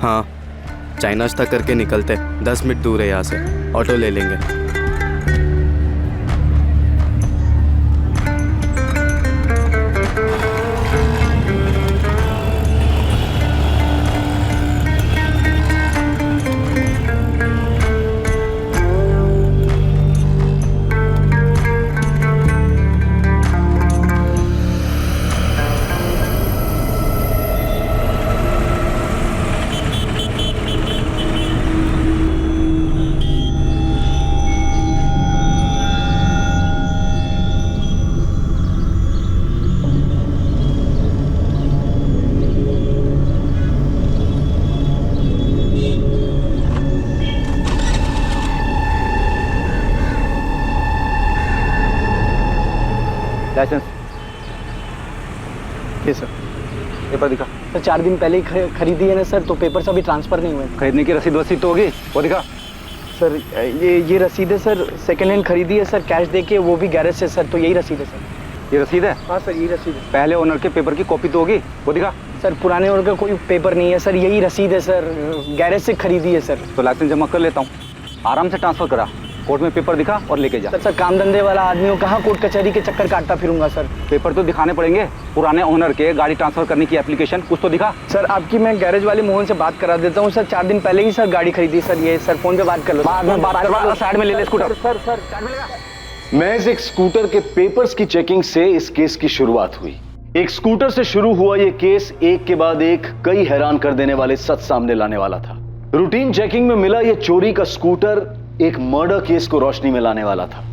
हाँ, चाय नाश्ता करके निकलते, 10 मिनट दूर है यहाँ से, ऑटो ले लेंगे। लाइसेंस ये सर। पेपर दिखा। सर 4 दिन पहले ही खरीदी है ना सर, तो पेपर से अभी ट्रांसफर नहीं हुए। खरीदने की रसीद वसीद तो होगी, वो दिखा। सर ये रसीद है सर, सेकेंड हैंड खरीदी है सर, कैश देके, वो भी गैरेज से सर, तो यही रसीद है सर। ये रसीद है? हाँ सर, यही रसीद है। पहले ओनर के पेपर की कॉपी तो होगी, वो दिखा। सर पुराने ओनर का कोई पेपर नहीं है सर, यही रसीद है सर, गैरेज से खरीदी है सर। तो लाइसेंस जमा कर लेता हूँ, आराम से ट्रांसफर करा, कोर्ट में पेपर दिखा और लेके जा। सर काम धंधे वाला आदमी हो, कहाँ कोर्ट कचहरी के चक्कर काटता फिरूंगा सर। पेपर तो दिखाने पड़ेंगे, पुराने ओनर के गाड़ी ट्रांसफर करने की एप्लीकेशन कुछ तो दिखा। सर आपकी मैं गैरेज वाले मोहन से बात करा देता हूँ सर, 4 दिन पहले ही सर गाड़ी खरीदी सर, ये सर फोन पे बात कर लो। बाद में बात करवा, साइड में ले ले स्कूटर। सर साइड में लगा। महज एक स्कूटर के पेपर्स की चेकिंग से इस केस की शुरुआत हुई। एक स्कूटर से शुरू हुआ यह केस एक के बाद एक कई हैरान कर देने वाले सच सामने लाने वाला था। रूटीन चेकिंग में मिला यह चोरी का स्कूटर एक मर्डर केस को रोशनी में लाने वाला था।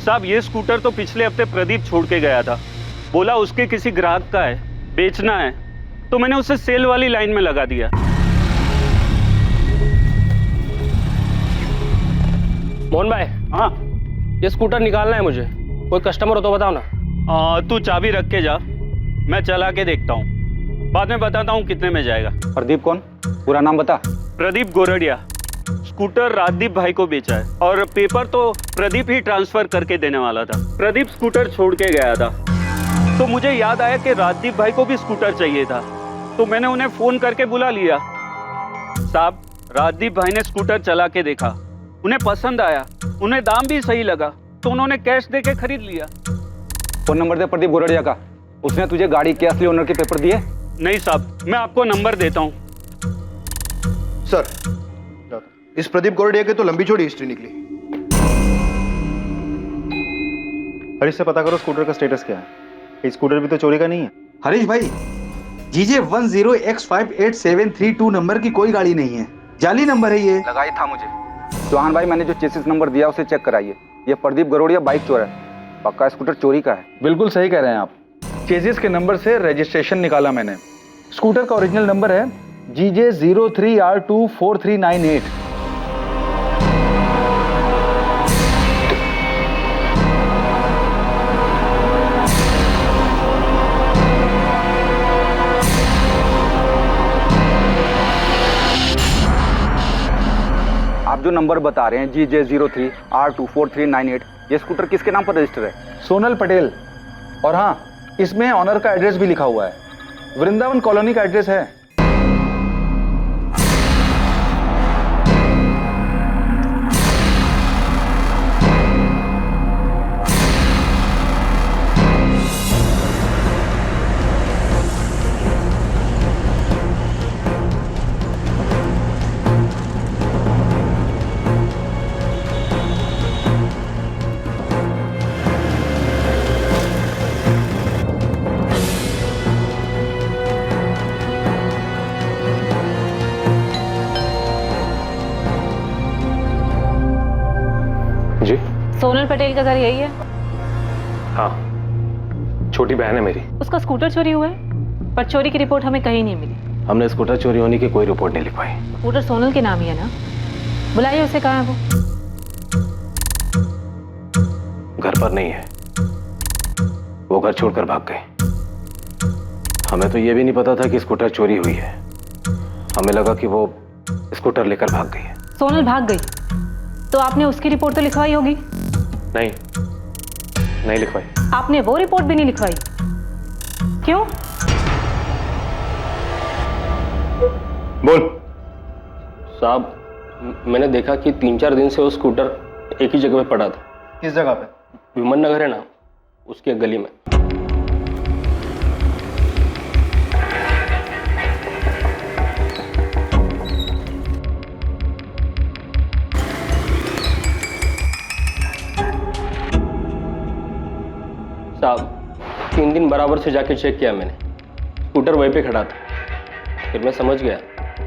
साहब ये स्कूटर तो पिछले हफ्ते प्रदीप छोड़ के गया था, बोला उसके किसी ग्राहक का है, बेचना है, तो मैंने उसे सेल वाली लाइन में लगा दिया। मोहन भाई। हाँ ये स्कूटर निकालना है मुझे, कोई कस्टमर हो तो बताओ ना। तू चाबी रख के जा, मैं चला के देखता हूँ, बाद में बताता हूँ कितने में जाएगा। प्रदीप कौन? पूरा नाम बता। प्रदीप गोरडिया। स्कूटर राजदीप भाई को बेचा है और पेपर तो प्रदीप ही ट्रांसफर करके देने वाला था। प्रदीप स्कूटर छोड़ के गया था, तो मुझे याद आया कि राजदीप भाई को भी स्कूटर चाहिए था, तो मैंने उन्हें फोन करके बुला लिया। साहब राजदीप भाई ने स्कूटर चला के देखा, उन्हें पसंद आया, उन्हें दाम भी सही लगा, तो उन्होंने कैश दे के खरीद लिया। फोन नंबर दे प्रदीप गोरडिया का, उसने तुझे गाड़ी के असली ओनर के पेपर दिए? नहीं साहब, मैं आपको नंबर देता हूँ। सर इस प्रदीप गोरडिया की तो लंबी चौड़ी हिस्ट्री निकली। हरीश से पता करो स्कूटर का स्टेटस क्या है, ये स्कूटर भी तो चोरी का नहीं है। हरीश भाई, जीजे 10X5872 नंबर की कोई गाड़ी नहीं है, जाली नंबर है ये। लगाई था मुझे। चौहान भाई मैंने जो चेसिस नंबर दिया उसे चेक कराइए, ये प्रदीप गोरडिया बाइक चोर है, पक्का स्कूटर चोरी का है। बिल्कुल सही कह रहे हैं आप, चेसिस के नंबर से रजिस्ट्रेशन निकाला मैंने। स्कूटर का ओरिजिनल नंबर है GJ 03R24398। आप जो नंबर बता रहे हैं GJ 03R24398, ये स्कूटर किसके नाम पर रजिस्टर है? सोनल पटेल। और हाँ, इसमें ऑनर का एड्रेस भी लिखा हुआ है, वृंदावन कॉलोनी का एड्रेस है। सोनल पटेल का घर यही है? हाँ, छोटी बहन है मेरी। उसका स्कूटर चोरी हुआ है, पर चोरी की रिपोर्ट हमें कहीं नहीं मिली। हमने स्कूटर चोरी होने की कोई रिपोर्ट नहीं लिखवाई। स्कूटर सोनल के नाम ही है ना? बुलाइए उसे, कहाँ है वो? घर पर नहीं है, वो घर छोड़कर भाग गए। हमें तो ये भी नहीं पता था कि स्कूटर चोरी हुई है, हमें लगा कि वो स्कूटर लेकर भाग गई है। सोनल भाग गई तो आपने उसकी रिपोर्ट तो लिखवाई होगी? नहीं लिखवाई। आपने वो रिपोर्ट भी नहीं लिखवाई, क्यों? बोल। साहब, मैंने देखा कि 3-4 दिन से वो स्कूटर एक ही जगह पे पड़ा था। किस जगह पे? विमन नगर है ना, उसकी एक गली में। साहब, 3 दिन बराबर से जाके चेक किया मैंने, स्कूटर वहीं पे खड़ा था। फिर मैं समझ गया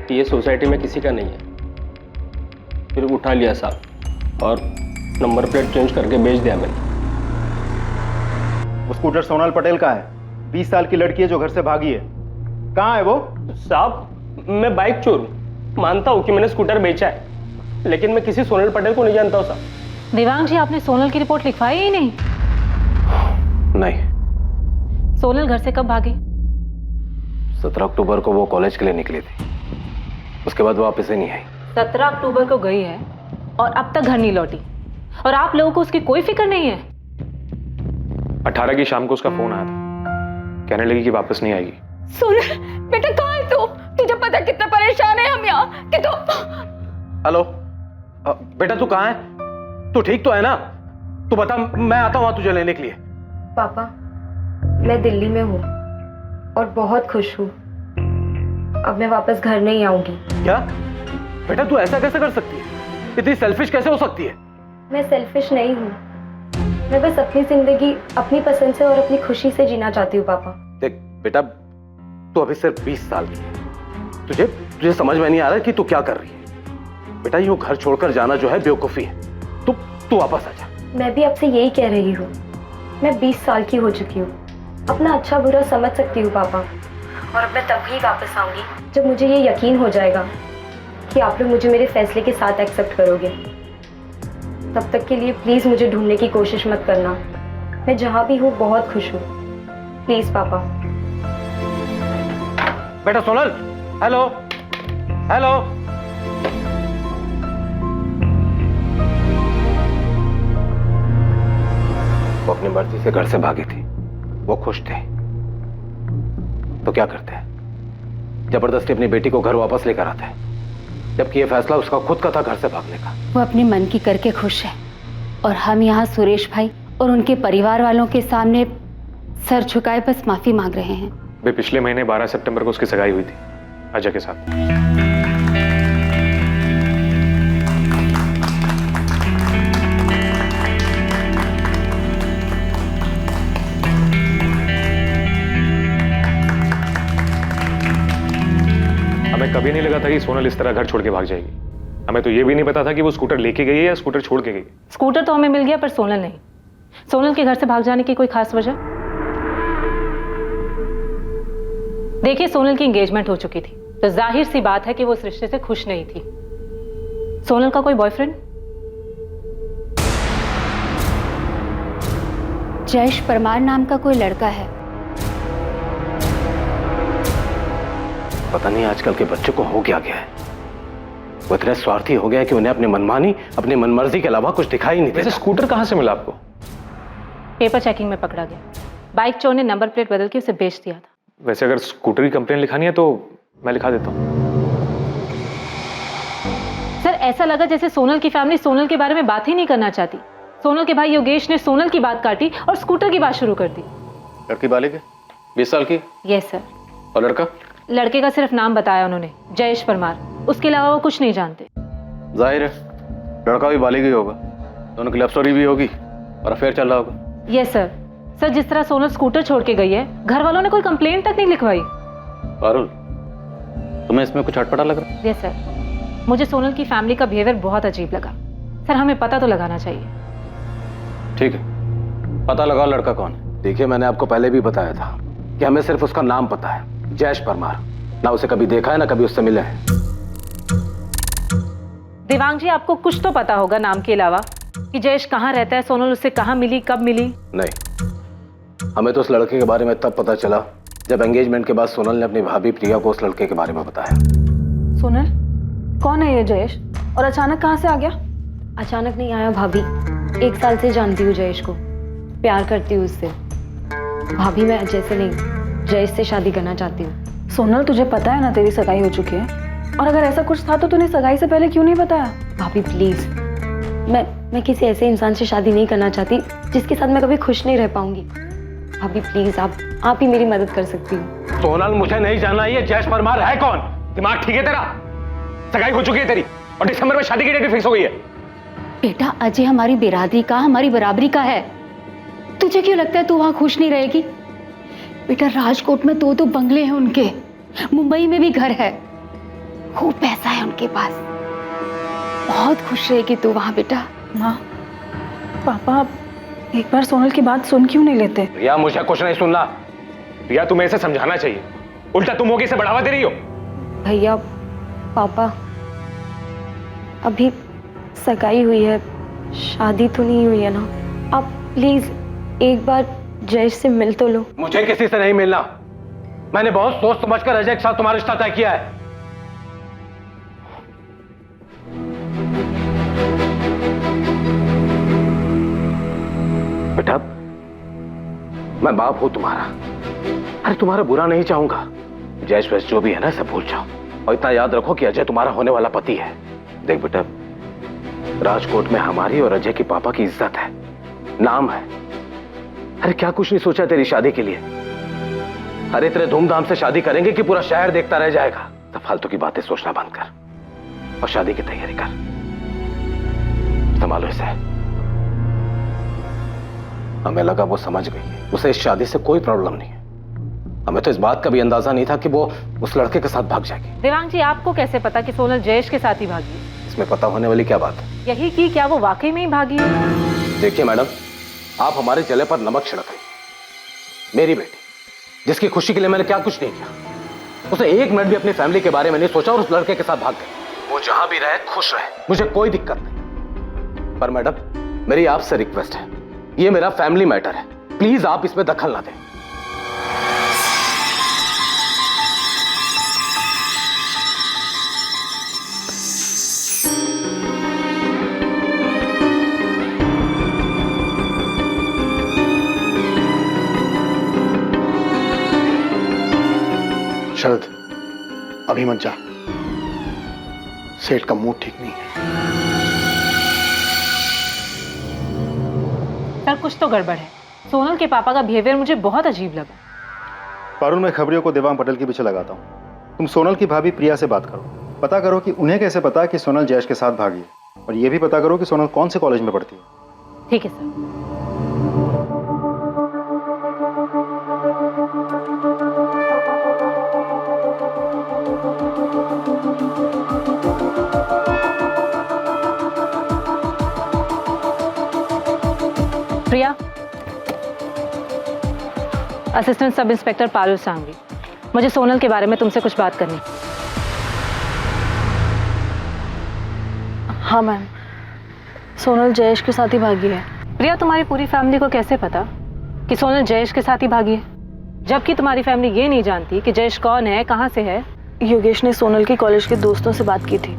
कि ये सोसाइटी में किसी का नहीं है। फिर उठा लिया साहब और नंबर प्लेट चेंज करके बेच दिया मैंने। वो स्कूटर सोनल पटेल का है, 20 साल की लड़की है जो घर से भागी है। कहाँ है वो? साहब, मैं बाइक चोर हूँ, मानता हूँ कि मैंने स्कूटर बेचा है, लेकिन मैं किसी सोनल पटेल को नहीं जानता हूँ साहब। देवांग जी, आपने सोनल की रिपोर्ट लिखवाई ही नहीं। नहीं। सोनल घर से कब भागी? 17 अक्टूबर को वो कॉलेज के लिए निकली थी, उसके बाद वापस ही नहीं आई। 17 अक्टूबर को गई है और अब तक घर नहीं लौटी, और आप लोगों को उसकी कोई फिक्र नहीं है? 18 की शाम को उसका फोन आया था, कहने लगी कि वापस नहीं आएगी। सोनल बेटा, कहाँ है तू? तुझे पता कितना परेशान है हम यहाँ कि तू। हेलो बेटा, तू कहाँ है? तू ठीक तो है ना? तू बता, मैं आता हूँ तुझे लेने के लिए। पापा, मैं दिल्ली में हूँ और बहुत खुश हूँ। अब मैं वापस घर नहीं आऊंगी। क्या बेटा, तू ऐसा कैसे कर सकती है? इतनी सेल्फिश कैसे हो सकती है? मैं सेल्फिश नहीं हूँ, मैं बस अपनी जिंदगी अपनी पसंद से और अपनी खुशी से जीना चाहती हूँ। पापा देख बेटा, तू अभी सिर्फ 20 साल की है, तुझे समझ में नहीं आ रहा कि तू क्या कर रही है। बेटा, यूं घर छोड़कर जाना जो है बेवकूफी है। तू वापस आ जा। मैं भी आपसे यही कह रही हूँ, मैं 20 साल की हो चुकी हूँ, अपना अच्छा बुरा समझ सकती हूँ पापा। और अब मैं तभी वापस आऊंगी जब मुझे ये यकीन हो जाएगा कि आप लोग मुझे मेरे फैसले के साथ एक्सेप्ट करोगे। तब तक के लिए प्लीज मुझे ढूंढने की कोशिश मत करना। मैं जहां भी हूँ बहुत खुश हूँ। प्लीज पापा। बेटा सोनल, हेलो हेलो। वो अपनी मर्जी से घर से भागी थी, वो खुश थे, तो क्या करते हैं? जबरदस्ती अपनी बेटी को घर वापस लेकर आते हैं, जबकि ये फैसला उसका खुद का था घर से भागने का। वो अपने मन की करके खुश है, और हम यहाँ सुरेश भाई और उनके परिवार वालों के सामने सर झुकाए बस माफी मांग रहे हैं। वे पिछले महीने 12 सितंबर को उसकी सगाई हुई थी अजय के साथ। हमें कभी नहीं लगा था कि सोनल इस तरह घर छोड़ के भाग जाएगी। हमें तो ये भी नहीं पता था कि वो स्कूटर लेके गई है या स्कूटर छोड़ के गई। स्कूटर तो हमें मिल गया, पर सोनल नहीं। सोनल के घर से भाग जाने की कोई खास वजह? देखिए, सोनल की एंगेजमेंट हो चुकी थी, तो जाहिर सी बात है कि वो इस रिश्ते से खुश नहीं थी। सोनल का कोई बॉयफ्रेंड? जयेश परमार नाम का कोई लड़का है। पता नहीं आजकल के बच्चों को हो क्या गया है, वो इतने स्वार्थी हो गया कि उन्हें अपनी मनमानी, अपनी मनमर्जी के अलावा कुछ दिखाई नहीं देता। स्कूटर कहां से मिला आपको? पेपर चेकिंग में पकड़ा गया। बाइक चोर ने नंबर प्लेट बदल के उसे बेच दिया था। वैसे अगर स्कूटर की कंप्लेन लिखानी है तो मैं लिखा देता हूँ। सर, ऐसा लगा जैसे सोनल की फैमिली सोनल के बारे में बात ही नहीं करना चाहती। सोनल के भाई योगेश ने सोनल की बात काटी और स्कूटर की बात शुरू कर दी। लड़की बालिग है, 20 साल की? Yes sir. और लड़का? लड़के का सिर्फ नाम बताया उन्होंने, जयेश परमार। उसके अलावा वो कुछ नहीं जानते। जाहिर है लड़का भी बालिग ही होगा, दोनों की लव स्टोरी भी होगी और अफेयर चल रहा होगा। Yes sir. सर, जिस तरह सोनल स्कूटर छोड़ के गई है, घर वालों ने कोई कंप्लेन तक नहीं लिखवाई। पारुल, तुम्हें इसमें कुछ अटपटा लग रहा है? यस सर, मुझे सोनल की फैमिली का बिहेवियर बहुत अजीब लगा। सर, हमें पता तो लगाना चाहिए। ठीक है, पता लगाओ लड़का कौन है। देखिए, मैंने आपको पहले भी बताया था कि हमें सिर्फ उसका नाम पता है, जयेश परमार। ना उसे कभी देखा है ना कभी उससे मिले हैं। देवांग जी, आपको कुछ तो पता होगा नाम के अलावा कि जयेश कहाँ रहता है, सोनल उससे कहाँ मिली, कब मिली? नहीं, हमें तो उस लड़के के बारे में तब पता चला जब एंगेजमेंट के बाद सोनल ने अपनी भाभी प्रिया को उस लड़के के बारे में बताया। सोनल, कौन है ये जयेश और अचानक कहाँ से आ गया? अचानक नहीं आया भाभी, 1 साल से जानती हूँ जयेश को, प्यार करती हूँ उससे। भाभी, मैं अजय से नहीं, जयेश से शादी करना चाहती हूँ। सोनल, तुझे पता है ना तेरी सगाई हो चुकी है? और अगर ऐसा कुछ था तो तूने सगाई से पहले क्यों नहीं बताया? भाभी प्लीज, मैं किसी ऐसे इंसान से शादी नहीं करना चाहती जिसके साथ मैं कभी खुश नहीं रह पाऊंगी। भाभी प्लीज, आप ही मेरी मदद कर सकती हो। सोनल, मुझे नहीं जानना ये जयेश परमार है कौन। दिमाग ठीक है तेरा? सगाई हो चुकी है तेरी और दिसंबर में शादी की डेट भी फिक्स हो गई है। बेटा, अजय हमारी बिरादरी का, हमारी बराबरी का है। तुझे क्यों लगता है तू वहां खुश नहीं रहेगी? बेटा, राजकोट में दो बंगले हैं उनके, मुंबई में भी घर है, खूब पैसा है उनके पास। बहुत खुश रहेगी तू वहां बेटा। माँ, पापा एक बार सोनल की बात सुन क्यों नहीं लेते? रिया, मुझे कुछ नहीं सुनना। रिया, तुम्हें इसे समझाना चाहिए, उल्टा तुम होगी इसे बढ़ावा दे रही हो। भैया, पापा, अभी सगाई हुई है, शादी तो नहीं हुई है ना। आप प्लीज एक बार जयेश से मिल तो लो। मुझे किसी से नहीं मिलना। मैंने बहुत सोच समझकर अजय के साथ तुम्हारा रिश्ता तय किया है। बेटा, मैं बाप हूं तुम्हारा। अरे तुम्हारा बुरा नहीं चाहूंगा। जयेश वैस जो भी है ना, सब भूल जाओ और इतना याद रखो कि अजय तुम्हारा होने वाला पति है। देख बेटा, राजकोट में हमारी और अजय के पापा की इज्जत है, नाम है। अरे क्या कुछ नहीं सोचा तेरी शादी के लिए? अरे इतने धूमधाम से शादी करेंगे कि पूरा शहर देखता रह जाएगा। तो फालतू की बातें सोचना बंद कर और शादी की तैयारी कर। संभालो इसे। हमें लगा वो समझ गई है, उसे इस शादी से कोई प्रॉब्लम नहीं है। हमें तो इस बात का भी अंदाजा नहीं था कि वो उस लड़के के साथ भाग जाएगी। देवांग जी, आपको कैसे पता कि सोनल जयेश के साथ ही भागी? इसमें पता होने वाली क्या बात है? यही कि क्या वो वाकई में ही भागी है? देखिए मैडम, आप हमारे जले पर नमक छिड़क रही। मेरी बेटी, जिसकी खुशी के लिए मैंने क्या कुछ नहीं किया, उसे एक मिनट भी अपनी फैमिली के बारे में नहीं सोचा और उस लड़के के साथ भाग गई। वो जहां भी रहे खुश रहे, मुझे कोई दिक्कत नहीं। पर मैडम, मेरी आपसे रिक्वेस्ट है, ये मेरा फैमिली मैटर है, प्लीज आप इसमें दखल ना दें। शरद, अभी मत जा। सेठ का मूड ठीक नहीं है। सर, कुछ तो गड़बड़ है। सोनल के पापा का बिहेवियर मुझे बहुत अजीब लगा। पारुल, मैं खबरियों को देवांग पटेल के पीछे लगाता हूँ। तुम सोनल की भाभी प्रिया से बात करो, पता करो कि उन्हें कैसे पता कि सोनल जयेश के साथ भागी है, और ये भी पता करो कि सोनल कौन से कॉलेज में पढ़ती है। ठीक है sir. Priya, assistant sub inspector Parul Sanghavi, मुझे सोनल के बारे में तुमसे कुछ बात करनी। हाँ मैम, सोनल जयेश के साथ ही भागी है। प्रिया, तुम्हारी पूरी फैमिली को कैसे पता कि सोनल जयेश के साथ ही भागी है, जबकि तुम्हारी फैमिली ये नहीं जानती कि जयेश कौन है, कहाँ से है? योगेश ने सोनल के कॉलेज के दोस्तों से बात की थी,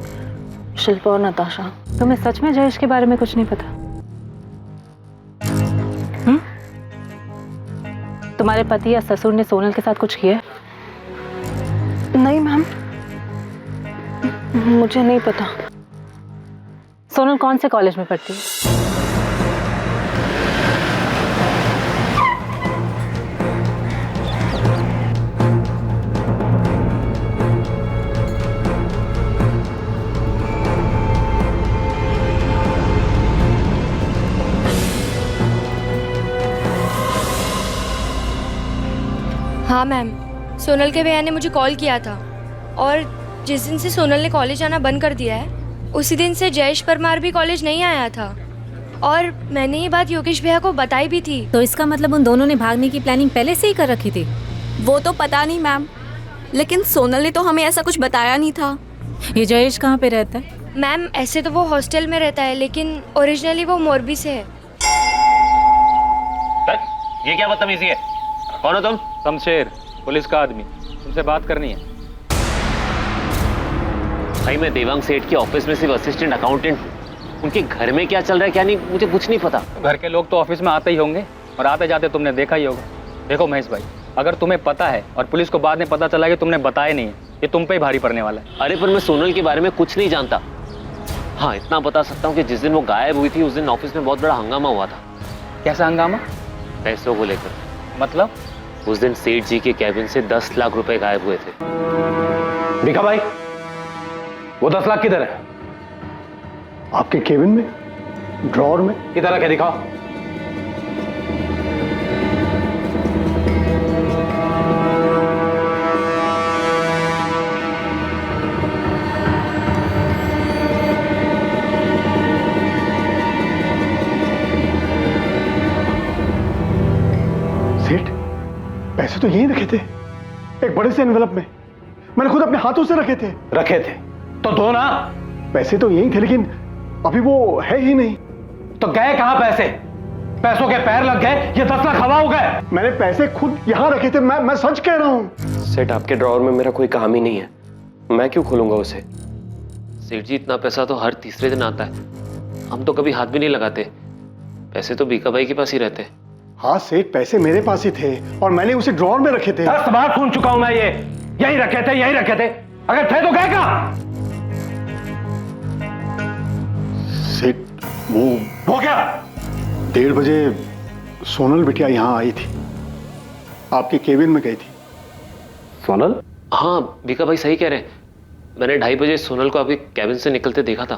शिल्पा और नताशा। तुम्हें सच में जयेश के बारे में कुछ नहीं पता? तुम्हारे पति या ससुर ने सोनल के साथ कुछ किया? नहीं मैम, मुझे नहीं पता। सोनल कौन से कॉलेज में पढ़ती है? हाँ मैम, सोनल के भैया ने मुझे कॉल किया था और जिस दिन से सोनल ने कॉलेज आना बंद कर दिया है, उसी दिन से जयेश परमार भी कॉलेज नहीं आया था और मैंने ये बात योगेश भैया को बताई भी थी। तो इसका मतलब उन दोनों ने भागने की प्लानिंग पहले से ही कर रखी थी? वो तो पता नहीं मैम, लेकिन सोनल ने तो हमें ऐसा कुछ बताया नहीं था। ये जयेश कहाँ पे रहता है? मैम, ऐसे तो वो हॉस्टल में रहता है, लेकिन ओरिजिनली वो मोरबी से है। ये क्या बदतमीजी है? कौन हो तुम? शमशेर, पुलिस का आदमी, तुमसे बात करनी है। भाई, मैं देवांग सेठ के ऑफिस में सिर्फ असिस्टेंट अकाउंटेंट हूँ। उनके घर में क्या चल रहा है क्या नहीं, मुझे कुछ नहीं पता। घर के लोग तो ऑफिस में आते ही होंगे और आते जाते तुमने देखा ही होगा। देखो महेश भाई, अगर तुम्हें पता है और पुलिस को बाद में पता चला कि तुमने बताया नहीं है, ये तुम पे ही भारी पड़ने वाला है। अरे पर मैं सोनल के बारे में कुछ नहीं जानता। हाँ इतना बता सकता हूँ कि जिस दिन वो गायब हुई थी उस दिन ऑफिस में बहुत बड़ा हंगामा हुआ था। कैसा हंगामा? पैसों को लेकर। मतलब? उस दिन सेठ जी के कैबिन से 10 लाख रुपए गायब हुए थे। भिखा भाई, वो 10 लाख किधर है? आपके केबिन में, ड्रॉर में। किधर रखे दिखाओ। सेठ, पैसे तो यहीं रखे थे, एक बड़े से एनवेलप में। मैंने खुद अपने हाथों से रखे थे। रखे थे तो दो ना। पैसे तो यहीं थे लेकिन अभी वो है ही नहीं। तो गए कहां पैसे? पैसों के पैर लग गए, ये 10 लाख हवा हो गए। मैंने पैसे खुद यहां रखे थे, मैं सच कह रहा हूं। सेठ आपके ड्रॉअर में मेरा कोई काम ही नहीं है, मैं क्यों खोलूंगा उसे? सेठ जी इतना पैसा तो हर तीसरे दिन आता है, हम तो कभी हाथ भी नहीं लगाते। पैसे तो भिखा भाई के पास ही रहते। हाँ सेठ, पैसे मेरे पास ही थे और मैंने उसे ड्रॉअर में रखे थे। 10 बार सुन चुका हूं मैं ये। यही रखे थे, यही रखे थे। अगर थे तो गए कहां? सेठ वो क्या? 1:30 बजे सोनल बिटिया यहां आई थी, आपके केबिन में गई थी। सोनल? हाँ भिखा भाई सही कह रहे हैं, मैंने 2:30 बजे सोनल को आपके कैबिन से निकलते देखा था।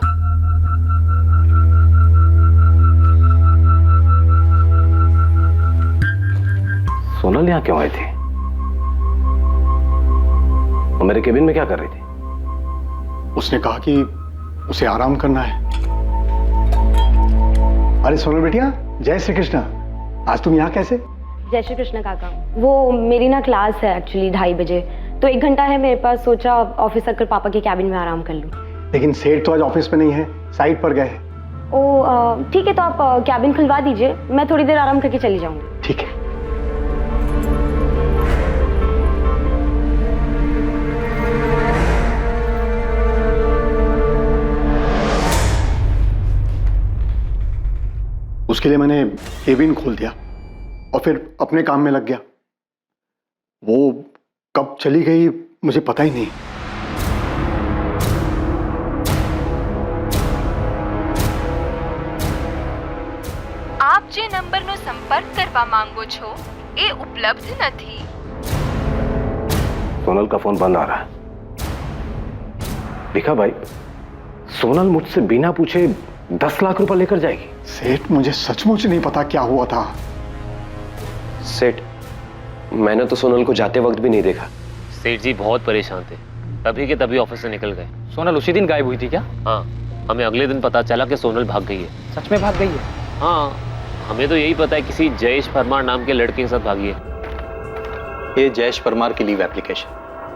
सोनल यहां क्यों आई थी? वो मेरे केबिन में क्या कर रही थी? उसने कहा कि उसे आराम करना है। अरे सोनल बेटिया, जय श्री कृष्ण। आज तुम यहाँ कैसे? जय श्री कृष्ण काका। वो मेरी ना क्लास है एक्चुअली 2:30 बजे, तो 1 घंटा है मेरे पास, सोचा ऑफिस आकर पापा के कैबिन में आराम कर लूं। लेकिन सेठ तो आज ऑफिस में नहीं है, साइट पर गए हैं। ओ ठीक है, तो आप कैबिन खुलवा दीजिए, मैं थोड़ी देर आराम करके चली जाऊंगी। ठीक है। उसके लिए मैंने केबिन खोल दिया और फिर अपने काम में लग गया। वो कब चली गई मुझे पता ही नहीं। आप जे नंबरનો સંપર્ક કરવા માંગો છો એ ઉપલબ્ધ નથી। सोनल का फोन बंद आ रहा है। भिखा भाई, सोनल मुझसे बिना पूछे 10 लाख रुपए लेकर जाएगी। सेठ, मुझे सचमुच नहीं पता क्या हुआ था। सेठ, मैंने तो सोनल को जाते वक्त भी नहीं देखा। सेठ जी बहुत परेशान थे, तभी के तभी ऑफिस से निकल गए। सोनल उसी दिन गायब हुई थी क्या? हाँ, हमें अगले दिन पता चला कि सोनल भाग गई है। सच में भाग गई है? हाँ, हमें तो यही पता है किसी जयेश परमार नाम के लड़के के साथ भागी है। ये जयेश परमार की लीव एप्लीकेशन,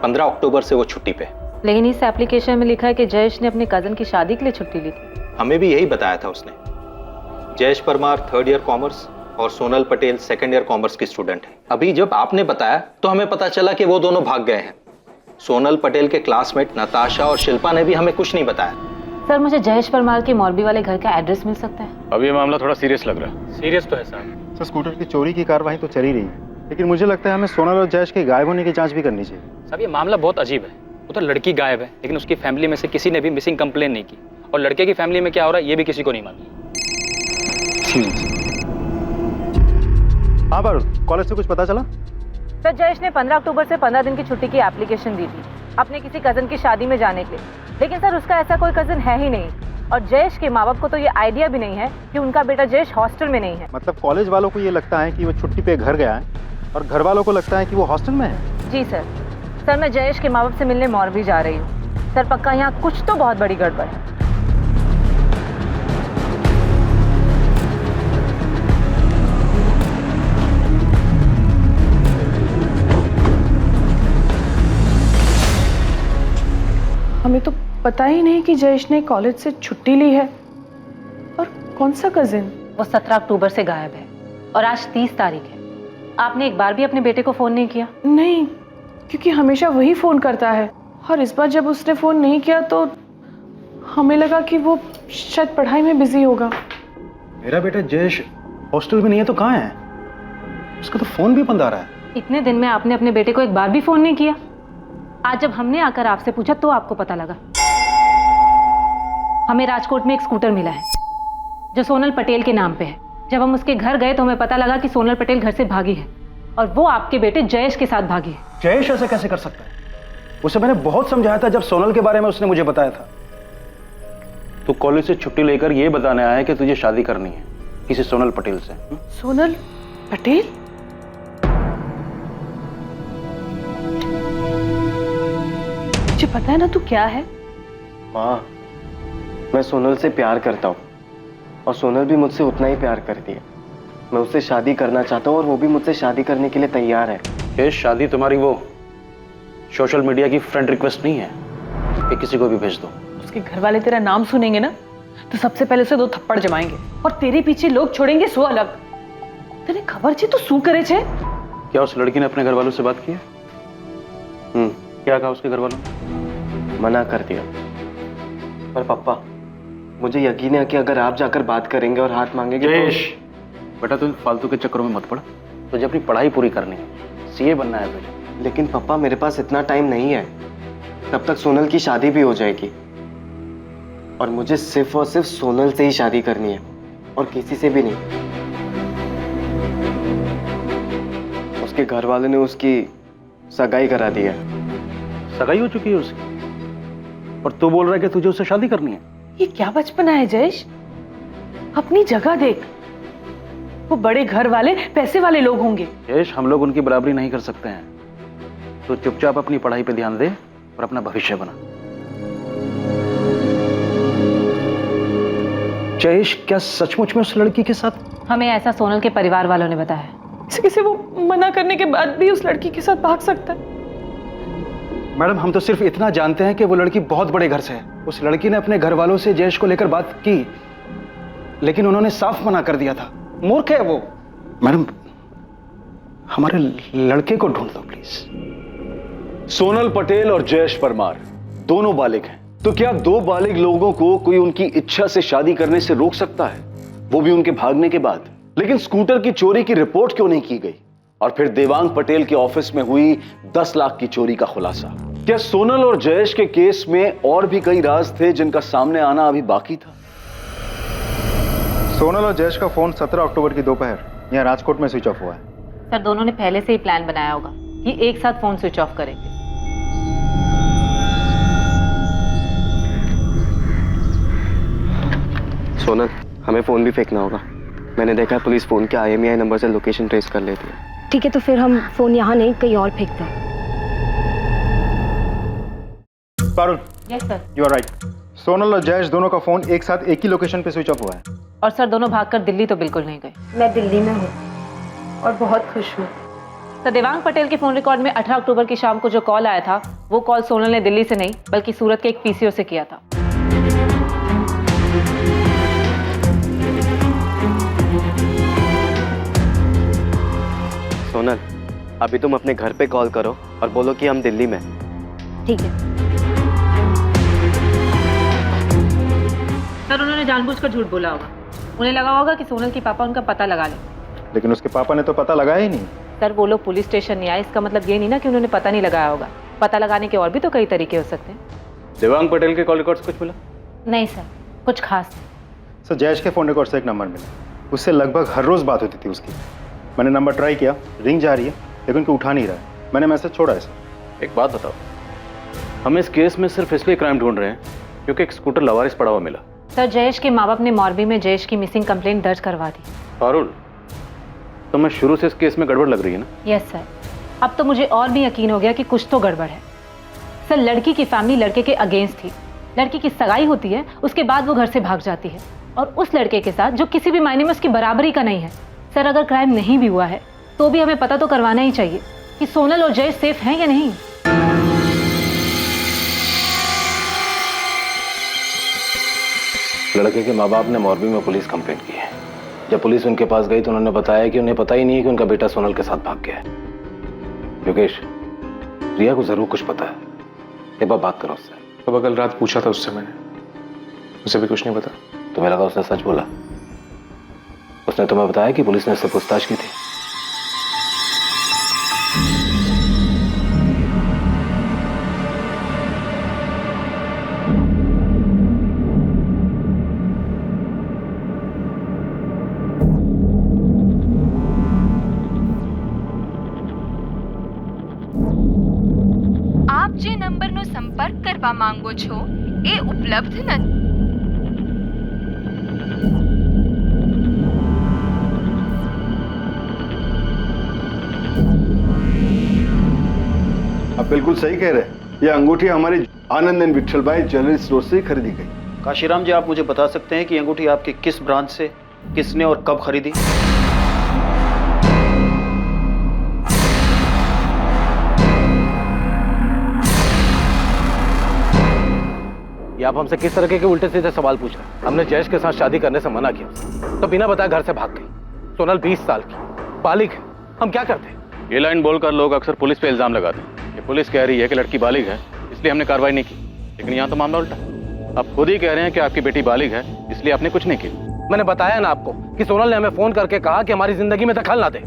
15 अक्टूबर से वो छुट्टी पे। लेकिन इस एप्लीकेशन में लिखा है कि जयेश ने अपने कजन की शादी के लिए छुट्टी ली थी। हमें भी यही बताया था उसने। Jayesh Parmar 3rd year commerce और Sonal Patel 2nd year commerce की स्टूडेंट है। अभी जब आपने बताया तो हमें पता चला कि वो दोनों भाग गए हैं। सोनल पटेल के क्लासमेट नताशा और शिल्पा ने भी हमें कुछ नहीं बताया। सर, मुझे जयेश परमार के मौलवी वाले घर का एड्रेस मिल सकता है? अब ये मामला थोड़ा सीरियस लग रहा है। सीरियस तो है साहब। सर, स्कूटर की चोरी की कार्रवाई तो चल ही रही है, लेकिन मुझे लगता है हमें सोनल और जयेश के गायब होने की जांच भी करनी चाहिए। साहब, ये मामला बहुत अजीब है। वो तो लड़की गायब है, लेकिन उसकी फैमिली में से किसी ने भी मिसिंग कंप्लेन नहीं की, और लड़के की फैमिली में क्या हो रहा है ये भी किसी को नहीं मालूम। हाँ बारूद, कॉलेज से कुछ पता चला? सर, जयेश ने 15 अक्टूबर से 15 दिन की छुट्टी की एप्लीकेशन दी थी अपने किसी कजन की शादी में जाने के लिए, लेकिन सर उसका ऐसा कोई कजन है ही नहीं, और जयेश के माँ बाप को तो ये आइडिया भी नहीं है कि उनका बेटा जयेश हॉस्टल में नहीं है। मतलब कॉलेज वालों को ये लगता है कि वो छुट्टी पे घर गया है और घर वालों को लगता है कि वो हॉस्टल में है। जी सर। सर, मैं जयेश के माँ बाप से मिलने मौरवी जा रही हूँ। सर, पक्का यहाँ कुछ तो बहुत बड़ी गड़बड़ है। हमें तो पता ही नहीं कि जयेश ने कॉलेज से छुट्टी ली है। और कौन सा कजिन? वो 17 अक्टूबर से गायब है और आज 30 तारीख है। आपने एक बार भी अपने बेटे को फोन नहीं किया? नहीं, क्योंकि हमेशा वही फोन करता है, और इस बार जब उसने फोन नहीं किया तो हमें लगा कि वो शायद पढ़ाई में बिजी होगा। मेरा बेटा जयेश हॉस्टल में नहीं है तो कहाँ है? उसका तो फोन भी बंद आ रहा है। इतने दिन में आपने अपने बेटे को एक बार भी फोन नहीं किया। आज जब हमने आकर आपसे पूछा तो आपको पता लगा। हमें राजकोट में एक स्कूटर मिला है जो सोनल पटेल के नाम पे है। जब हम उसके घर गए तो हमें पता लगा कि सोनल पटेल घर से भागी है और वो आपके बेटे जयेश के साथ भागी है। जयेश ऐसे कैसे कर सकता है? उसे मैंने बहुत समझाया था जब सोनल के बारे में उसने मुझे बताया था। तू कॉलेज से छुट्टी लेकर ये बताने आया है कि तुझे शादी करनी है किसी सोनल पटेल से। सोनल पटेल? मुझे पता है ना तू क्या है। माँ, मैं सोनल से प्यार करता हूँ और सोनल भी मुझसे उतना ही प्यार करती है। मैं उससे शादी करना चाहता हूँ और वो भी मुझसे शादी करने के लिए तैयार है। ये शादी तुम्हारी वो सोशल मीडिया की फ्रेंड रिक्वेस्ट नहीं है कि किसी को भी भेज दो। उसके घर वाले तेरा नाम सुनेंगे ना तो सबसे पहले उसे 2 थप्पड़ जमाएंगे और तेरे पीछे लोग छोड़ेंगे 100 अलग। तेरे खबर छे तो शू करे छे? क्या उस लड़की ने अपने घर वालों से बात की है? क्या कहा उसके घर वालों ने? मना कर दिया। पर पापा, मुझे यकीन है कि अगर आप जाकर बात करेंगे और हाथ मांगेंगे जयेश, बेटा तुम फालतू के चक्करों में मत पड़। तुझे अपनी पढ़ाई पूरी करनी है, सीए बनना है तुझे। लेकिन पापा, मेरे पास इतना टाइम नहीं है। तब तक सोनल की शादी भी हो जाएगी और मुझे सिर्फ और सिर्फ सोनल से ही शादी करनी है और किसी से भी नहीं। उसके घर वालों ने उसकी सगाई करा दी है। सगाई हो चुकी है उसकी और तू बोल रहा है कि तुझे उससे शादी करनी है? ये क्या बचपना है जयेश? अपनी जगह देख। वो बड़े घर वाले पैसे वाले लोग होंगे। जयेश, हम लोग उनकी बराबरी नहीं कर सकते हैं। तो चुपचाप अपनी पढ़ाई पे ध्यान दे और अपना भविष्य बना। जयेश, क्या सचमुच में उस लड़की के साथ? हमें ऐसा सोनल के परिवार वालों ने बताया। किसी वो मना करने के बाद भी उस लड़की के साथ भाग सकता है? मैडम, हम तो सिर्फ इतना जानते हैं कि वो लड़की बहुत बड़े घर से है। उस लड़की ने अपने घर वालों से जयेश को लेकर बात की लेकिन उन्होंने साफ मना कर दिया था। मूर्ख है वो। मैडम, हमारे लड़के को ढूंढ दो प्लीज। सोनल पटेल और जयेश परमार दोनों बालिग हैं, तो क्या 2 बालिग लोगों को कोई उनकी इच्छा से शादी करने से रोक सकता है, वो भी उनके भागने के बाद? लेकिन स्कूटर की चोरी की रिपोर्ट क्यों नहीं की गई? और फिर देवांग पटेल के ऑफिस में हुई 10 लाख की चोरी का खुलासा। क्या सोनल और जयेश के केस में और भी कई राज थे जिनका सामने आना अभी बाकी था? सोनल और जयेश का फोन 17 अक्टूबर की दोपहर यहाँ राजकोट में स्विच ऑफ हुआ है। सर, दोनों ने पहले से ही प्लान बनाया होगा कि एक साथ फोन स्विच ऑफ करेंगे। सोनल, हमें फोन भी फेंकना होगा। मैंने देखा है पुलिस फोन के IMEI नंबर से लोकेशन ट्रेस कर लेती है। ठीक है, तो फिर हम फोन यहाँ नहीं कहीं और फेंकते हैं। Parul, yes sir. You are right. Sonal और जयेश दोनों का फोन एक साथ एक ही लोकेशन पे स्विच ऑफ हुआ है। और सर, दोनों भागकर दिल्ली तो बिल्कुल नहीं गए। मैं दिल्ली में हूँ और बहुत खुश हूँ। सर, देवांग पटेल के फोन रिकॉर्ड में 18 अक्टूबर की शाम को जो कॉल आया था वो कॉल सोनल ने दिल्ली से नहीं बल्कि सूरत के एक PCO से किया था। सोनल, अभी तुम अपने घर पे कॉल करो और बोलो कि हम दिल्ली में। ठीक है सर, उन्होंने जानबूझकर झूठ बोला होगा। उन्हें लगा होगा कि सोनल के पापा उनका पता लगा लें। लेकिन उसके पापा ने तो पता लगाया ही नहीं। सर, वो लोग पुलिस स्टेशन नहीं आए, इसका मतलब ये नहीं ना कि उन्होंने पता नहीं लगाया होगा। पता लगाने के और भी तो कई तरीके हो सकते हैं। देवांग पटेल के कॉल रिकॉर्ड्स कुछ मिला? नहीं सर, कुछ खास। सर, जयेश के फोन रिकॉर्ड से एक नंबर मिला। उससे लगभग हर रोज बात होती थी उसकी। मैंने नंबर ट्राई किया, रिंग जा रही है लेकिन कोई उठा नहीं रहा है। मैंने मैसेज छोड़ा है सर। एक बात बताओ, हम इस केस में सिर्फ इसलिए क्राइम ढूंढ रहे हैं क्योंकि एक स्कूटर लवारिस पड़ा हुआ मिला। सर, जयेश के माँ बाप ने मोरबी में जयेश की मिसिंग कंप्लेंट दर्ज करवा दी। पारुल, तुम्हें शुरू से इस केस में गड़बड़ लग रही है ना? यस सर, अब तो मुझे और भी यकीन हो गया कि कुछ तो गड़बड़ है। सर, लड़की की फैमिली लड़के के अगेंस्ट थी। लड़की की सगाई होती है, उसके बाद वो घर से भाग जाती है और उस लड़के के साथ जो किसी भी मायने में उसकी बराबरी का नहीं है। सर, अगर क्राइम नहीं भी हुआ है तो भी हमें पता तो करवाना ही चाहिए कि सोनल और जयेश सेफ हैं या नहीं। लड़के के माँ बाप ने मोरबी में पुलिस कंप्लेंट की है। जब पुलिस उनके पास गई तो उन्होंने बताया कि उन्हें पता ही नहीं है कि उनका बेटा सोनल के साथ भाग गया है। योगेश, रिया को जरूर कुछ पता है, एक बार बात करो उससे। तो कल रात पूछा था उससे मैंने, उसे भी कुछ नहीं पता। तुम्हें लगा उसने सच बोला? उसने तुम्हें बताया कि पुलिस ने उससे पूछताछ की थी? કરવા માંગો છો એ ઉપલબ્ધ નથી। आप बिल्कुल सही कह रहे हैं। यह अंगूठी हमारी आनंद एंड विठल भाई ज्वेलरी स्टोर से खरीदी गई। काशीराम जी, आप मुझे बता सकते हैं कि ये अंगूठी आपकी किस ब्रांच से किसने और कब खरीदी? ये आप हमसे किस तरह के उल्टे सीधे सवाल पूछ रहे हैं? हमने जयेश के साथ शादी करने से मना किया तो बिना बताए घर से भाग गई। सोनल 20 साल की बालिग है, हम क्या करते? ये लाइन बोलकर लोग अक्सर पुलिस पे इल्जाम लगाते हैं। ये पुलिस कह रही है कि लड़की बालिग है इसलिए हमने कार्रवाई नहीं की, लेकिन यहाँ तो मामला उल्टा। आप खुद ही कह रहे हैं कि आपकी बेटी बालिग है इसलिए आपने कुछ नहीं किया। मैंने बताया ना आपको कि सोनल ने हमें फोन करके कहा कि हमारी जिंदगी में दखल ना दे।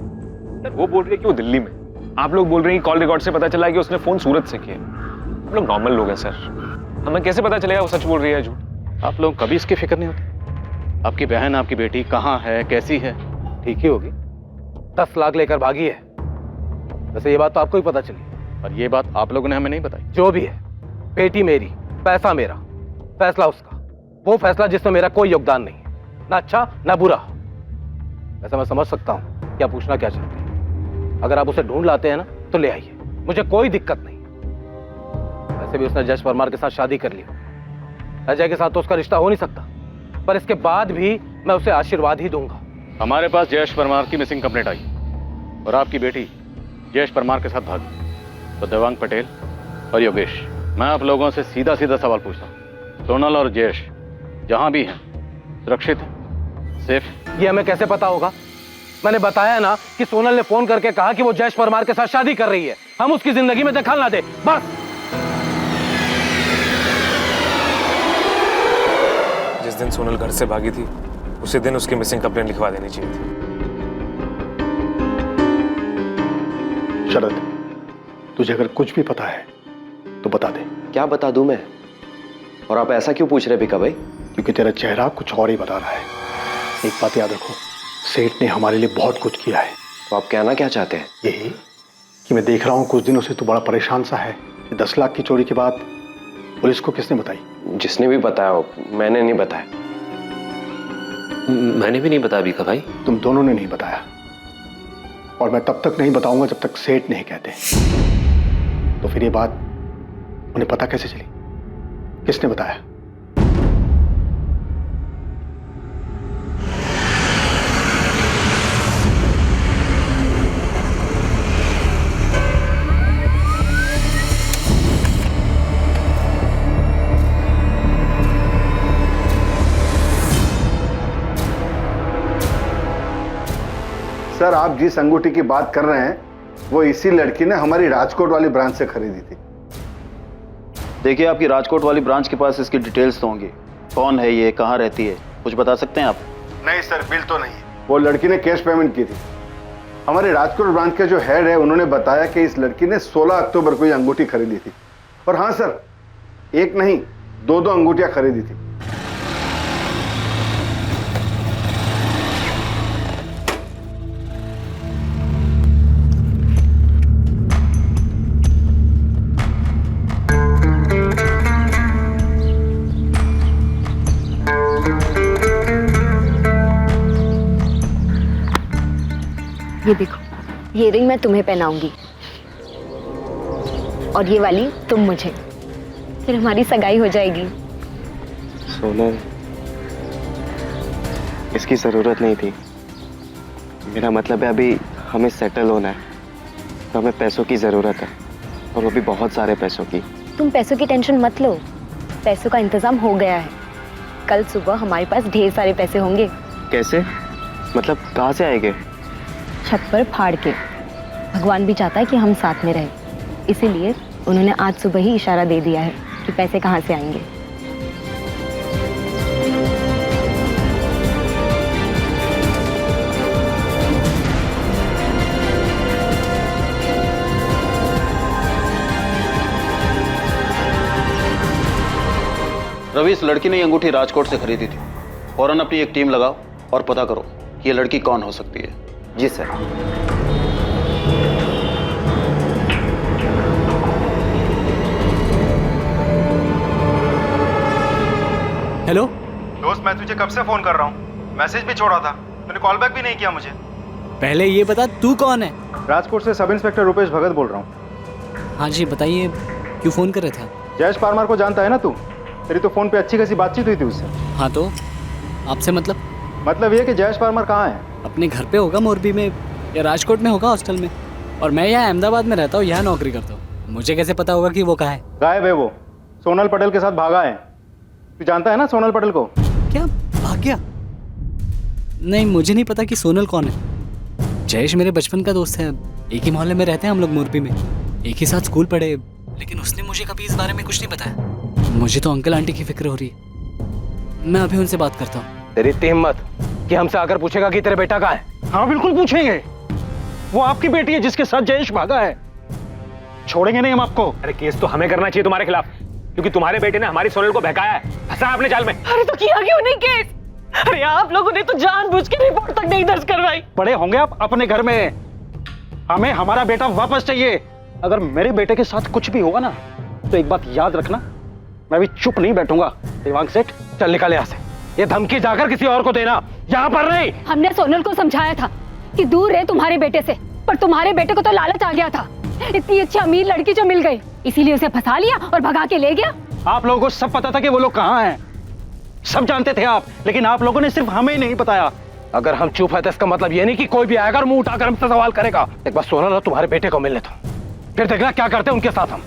वो बोल रही है कि वो दिल्ली में, आप लोग बोल रहे हैं कॉल रिकॉर्ड से पता चला कि उसने फोन सूरत से किया। हम लोग नॉर्मल लोग हैं सर, हमें कैसे पता चलेगा वो सच बोल रही है झूठ? आप लोग कभी इसकी फिक्र नहीं होती? आपकी बहन आपकी बेटी कहाँ है, कैसी है? ठीक ही होगी, 10 लाख लेकर भागी है। वैसे ये बात तो आपको ही पता चली, और ये बात आप लोगों ने हमें नहीं बताई। जो भी है, बेटी मेरी, पैसा मेरा, फैसला उसका। वो फैसला जिसमें मेरा कोई योगदान नहीं है, ना अच्छा ना बुरा। वैसे मैं समझ सकता हूं क्या पूछना क्या चाहते हैं। अगर आप उसे ढूंढ लाते हैं ना तो ले आइए, मुझे कोई दिक्कत नहीं। वैसे भी उसने जयेश परमार के साथ शादी कर ली, अजय के साथ तो उसका रिश्ता हो नहीं सकता, पर इसके बाद भी मैं उसे आशीर्वाद ही दूंगा। हमारे पास जयेश परमार की मिसिंग कंप्लेंट आई और आपकी बेटी जयेश परमार के साथ भागी। तो देवांग पटेल और योगेश, मैं आप लोगों से सीधा सीधा सवाल पूछता हूँ, सोनल और जयेश जहां भी हैं सुरक्षित हैं, सेफ? ये हमें कैसे पता होगा? मैंने बताया ना कि सोनल ने फोन करके कहा कि वो जयेश परमार के साथ शादी कर रही है, हम उसकी जिंदगी में दखल ना दे, बस। जिस दिन सोनल घर से भागी थी उसी दिन उसकी मिसिंग कंप्लेंट लिखवा देनी चाहिए थी। शरद, तुझे अगर कुछ भी पता है तो बता दे। क्या बता दूं मैं? और आप ऐसा क्यों पूछ रहे भिका भाई? क्योंकि तेरा चेहरा कुछ और ही बता रहा है। एक बात याद रखो, सेठ ने हमारे लिए बहुत कुछ किया है। तो आप कहना क्या चाहते हैं? यही कि मैं देख रहा हूँ कुछ दिनों से तू बड़ा परेशान सा है। 10 लाख की चोरी की बात पुलिस को किसने बताई? जिसने भी बताया हो, मैंने नहीं बताया। मैंने भी नहीं बताया भिका भाई। तुम दोनों ने नहीं बताया, और मैं तब तक नहीं बताऊंगा जब तक सेठ नहीं कहते। तो फिर ये बात उन्हें पता कैसे चली? किसने बताया? सर, आप जिस अंगूठी की बात कर रहे हैं वो इसी लड़की ने हमारी राजकोट वाली ब्रांच से खरीदी थी। देखिए, आपकी राजकोट वाली ब्रांच के पास इसकी डिटेल्स तो होंगी। कौन है ये, कहाँ रहती है, कुछ बता सकते हैं आप? नहीं सर, बिल तो नहीं। वो लड़की ने कैश पेमेंट की थी। हमारे राजकोट ब्रांच के जो हेड है उन्होंने बताया कि इस लड़की ने 16 अक्टूबर को ये अंगूठी खरीदी थी। और हाँ सर, एक नहीं 2 अंगूठियां खरीदी थी। ये देखो, ये रिंग मैं तुम्हें पहनाऊंगी और ये वाली तुम मुझे, फिर हमारी सगाई हो जाएगी। सोनल, इसकी जरूरत नहीं थी। मेरा मतलब है अभी हमें सेटल होना है, तो हमें पैसों की जरूरत है, और वो भी बहुत सारे पैसों की। तुम पैसों की टेंशन मत लो, पैसों का इंतजाम हो गया है। कल सुबह हमारे पास ढेर सारे पैसे होंगे। कैसे? मतलब कहाँ से आएंगे? छत पर फाड़ के। भगवान भी चाहता है कि हम साथ में रहें, इसीलिए उन्होंने आज सुबह ही इशारा दे दिया है कि पैसे कहाँ से आएंगे। रवि, इस लड़की ने ये अंगूठी राजकोट से खरीदी थी। फौरन अपनी एक टीम लगाओ और पता करो कि ये लड़की कौन हो सकती है। जी सर। हेलो दोस्त, मैं तुझे कब से फोन कर रहा हूँ, मैसेज भी छोड़ा था, तूने कॉल बैक भी नहीं किया मुझे। पहले ये बता तू कौन है? राजकोट से सब इंस्पेक्टर रुपेश भगत बोल रहा हूँ। हाँ जी बताइए, क्यों फोन कर रहे थे? जयेश परमार को जानता है ना तू? तेरी तो फोन पे अच्छी खासी बातचीत हुई थी उससे। हाँ तो आपसे मतलब ये कि जयेश परमार कहाँ है? अपने घर पे होगा, मोरबी में या राजकोट में होगा हॉस्टल में, और मैं यहाँ अहमदाबाद में रहता हूँ, यहाँ नौकरी करता हूँ। मुझे कैसे पता होगा कि वो कहाँ है? गायब है वो, सोनल पटेल के साथ भागा है। तू जानता है ना सोनल पटेल को? क्या भाग गया? नहीं, मुझे नहीं पता कि सोनल कौन है। जयेश मेरे बचपन का दोस्त है, एक ही मोहल्ले में रहते हैं हम लोग मोरबी में, एक ही साथ स्कूल पढ़े, लेकिन उसने मुझे कभी इस बारे में कुछ नहीं बताया। मुझे तो अंकल आंटी की फिक्र हो रही है, मैं अभी उनसे बात करता हूँ। तेरी इतनी हिम्मत कि हमसे आकर पूछेगा कि तेरे बेटा कहाँ है? हाँ बिल्कुल पूछेंगे, वो आपकी बेटी है जिसके साथ जयेश भागा है, छोड़ेंगे नहीं हम आपको। अरे केस तो हमें करना चाहिए तुम्हारे खिलाफ, क्योंकि तुम्हारे बेटे ने हमारी सोनल को बहकाया है, फंसा है अपने जाल में। अरे तो किया क्यों नहीं केस? अरे आप लोगों ने तो जानबूझ के रिपोर्ट तक नहीं दर्ज करवाई। बड़े होंगे आप अपने घर में, हमें हमारा बेटा वापस चाहिए। अगर मेरे बेटे के साथ कुछ भी होगा ना तो एक बात याद रखना, मैं भी चुप नहीं बैठूंगा। दिमाग सेठ, चल निकल यहाँ से। ये धमकी जाकर किसी और को देना, यहाँ पर नहीं। हमने सोनल को समझाया था कि दूर रहे तुम्हारे बेटे से, पर तुम्हारे बेटे को तो लालच आ गया था। इतनी अच्छी अमीर लड़की जो मिल गई, इसीलिए उसे फंसा लिया और भगा के ले गया। आप लोगों को सब पता था कि वो लोग कहाँ हैं, सब जानते थे आप, लेकिन आप लोगों ने सिर्फ हमें नहीं बताया। अगर हम चुप है तो इसका मतलब ये नहीं कि कोई भी आएगा और मुंह उठाकर हमसे सवाल करेगा। एक बार सोनल और तुम्हारे बेटे को मिलने दो, फिर देखना क्या करते हैं उनके साथ हम।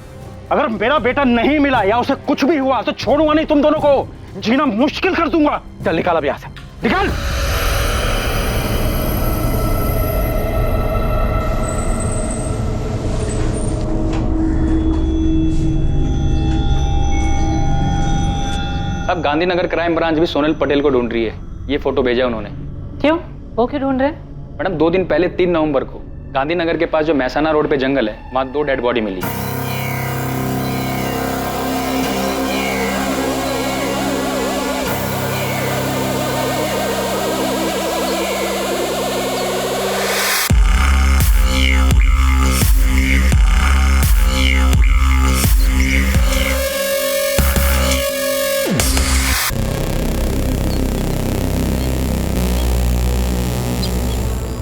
अगर मेरा बेटा नहीं मिला या उसे कुछ भी हुआ तो छोड़ूंगा नहीं तुम दोनों को, जीना मुश्किल कर दूंगा। चल निकाल अब यहाँ से, निकाल। अब गांधीनगर क्राइम ब्रांच भी सोनल पटेल को ढूंढ रही है। ये फोटो भेजा उन्होंने। क्यों, वो क्यों ढूंढ रहे हैं? मैडम 2 दिन पहले 3 नवंबर को गांधीनगर के पास जो मैसाना रोड पे जंगल है, वहां 2 डेड बॉडी मिली।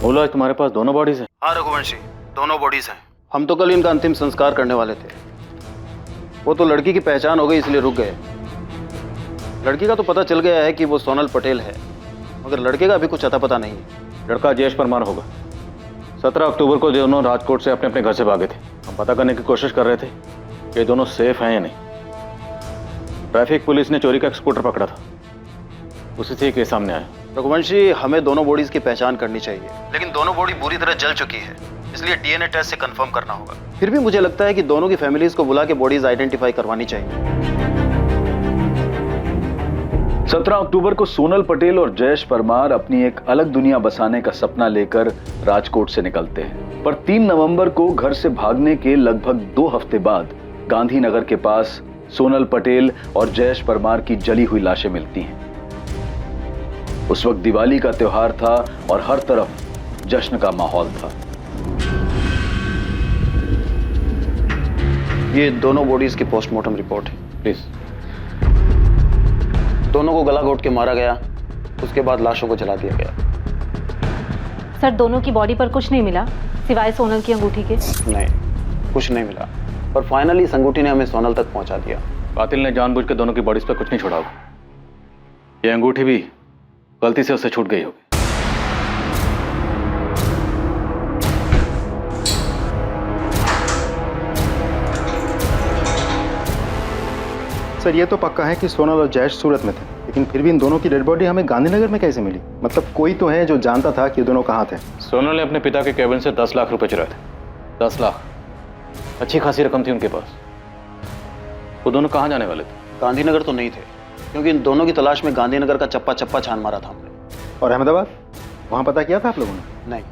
बोलो, आज तुम्हारे पास दोनों बॉडीज हैं? हाँ रघुवंशी, दोनों बॉडीज हैं। हम तो कल इनका अंतिम संस्कार करने वाले थे, वो तो लड़की की पहचान हो गई इसलिए रुक गए। लड़की का तो पता चल गया है कि वो सोनल पटेल है, मगर लड़के का अभी कुछ अता पता नहीं है। लड़का जयेश परमार होगा। 17 अक्टूबर को दोनों राजकोट से अपने अपने घर से भागे थे। हम पता करने की कोशिश कर रहे थे कि ये दोनों सेफ हैं या नहीं। ट्रैफिक पुलिस ने चोरी का एक स्कूटर पकड़ा था, उसी से केस सामने आया। रघुवंशी, हमें दोनों बॉडीज की पहचान करनी चाहिए, लेकिन दोनों बॉडी बुरी तरह जल चुकी है, इसलिए डीएनए टेस्ट से कंफर्म करना होगा। फिर भी मुझे लगता है कि दोनों की फैमिलीज को बुला के बॉडीज आइडेंटिफाई करवानी चाहिए। 17 अक्टूबर को सोनल पटेल और जयेश परमार अपनी एक अलग दुनिया बसाने का सपना लेकर राजकोट से निकलते हैं, पर 3 नवंबर को घर से भागने के लगभग 2 हफ्ते बाद गांधीनगर के पास सोनल पटेल और जयेश परमार की जली हुई लाशें मिलती हैं। उस वक्त दिवाली का त्योहार था और हर तरफ जश्न का माहौल था। ये दोनों बॉडीज की पोस्टमार्टम रिपोर्ट है, प्लीज। दोनों को गला घोट के मारा गया, उसके बाद लाशों को जला दिया गया। सर, दोनों की बॉडी पर कुछ नहीं मिला सिवाय सोनल की अंगूठी के? नहीं, कुछ नहीं मिला, पर फाइनली इस अंगूठी ने हमें सोनल तक पहुंचा दिया। कातिल ने जानबूझ के दोनों की बॉडीज पर कुछ नहीं छोड़ा होगा। ये अंगूठी भी गलती से उससे छूट गई होगी। सर, ये तो पक्का है कि सोनल और जयेश सूरत में थे, लेकिन फिर भी इन दोनों की डेड बॉडी हमें गांधीनगर में कैसे मिली? मतलब कोई तो है जो जानता था कि ये दोनों कहाँ थे। सोनल ने अपने पिता के केबिन से 10 लाख रुपए चुराए थे। 10 लाख, अच्छी खासी रकम थी उनके पास। वो दोनों कहाँ जाने वाले थे? गांधीनगर तो नहीं थे, क्योंकि इन दोनों की तलाश में गांधीनगर का चप्पा चप्पा छान मारा था हमने। और अहमदाबाद, वहां पता किया था आप लोगों ने? नहीं,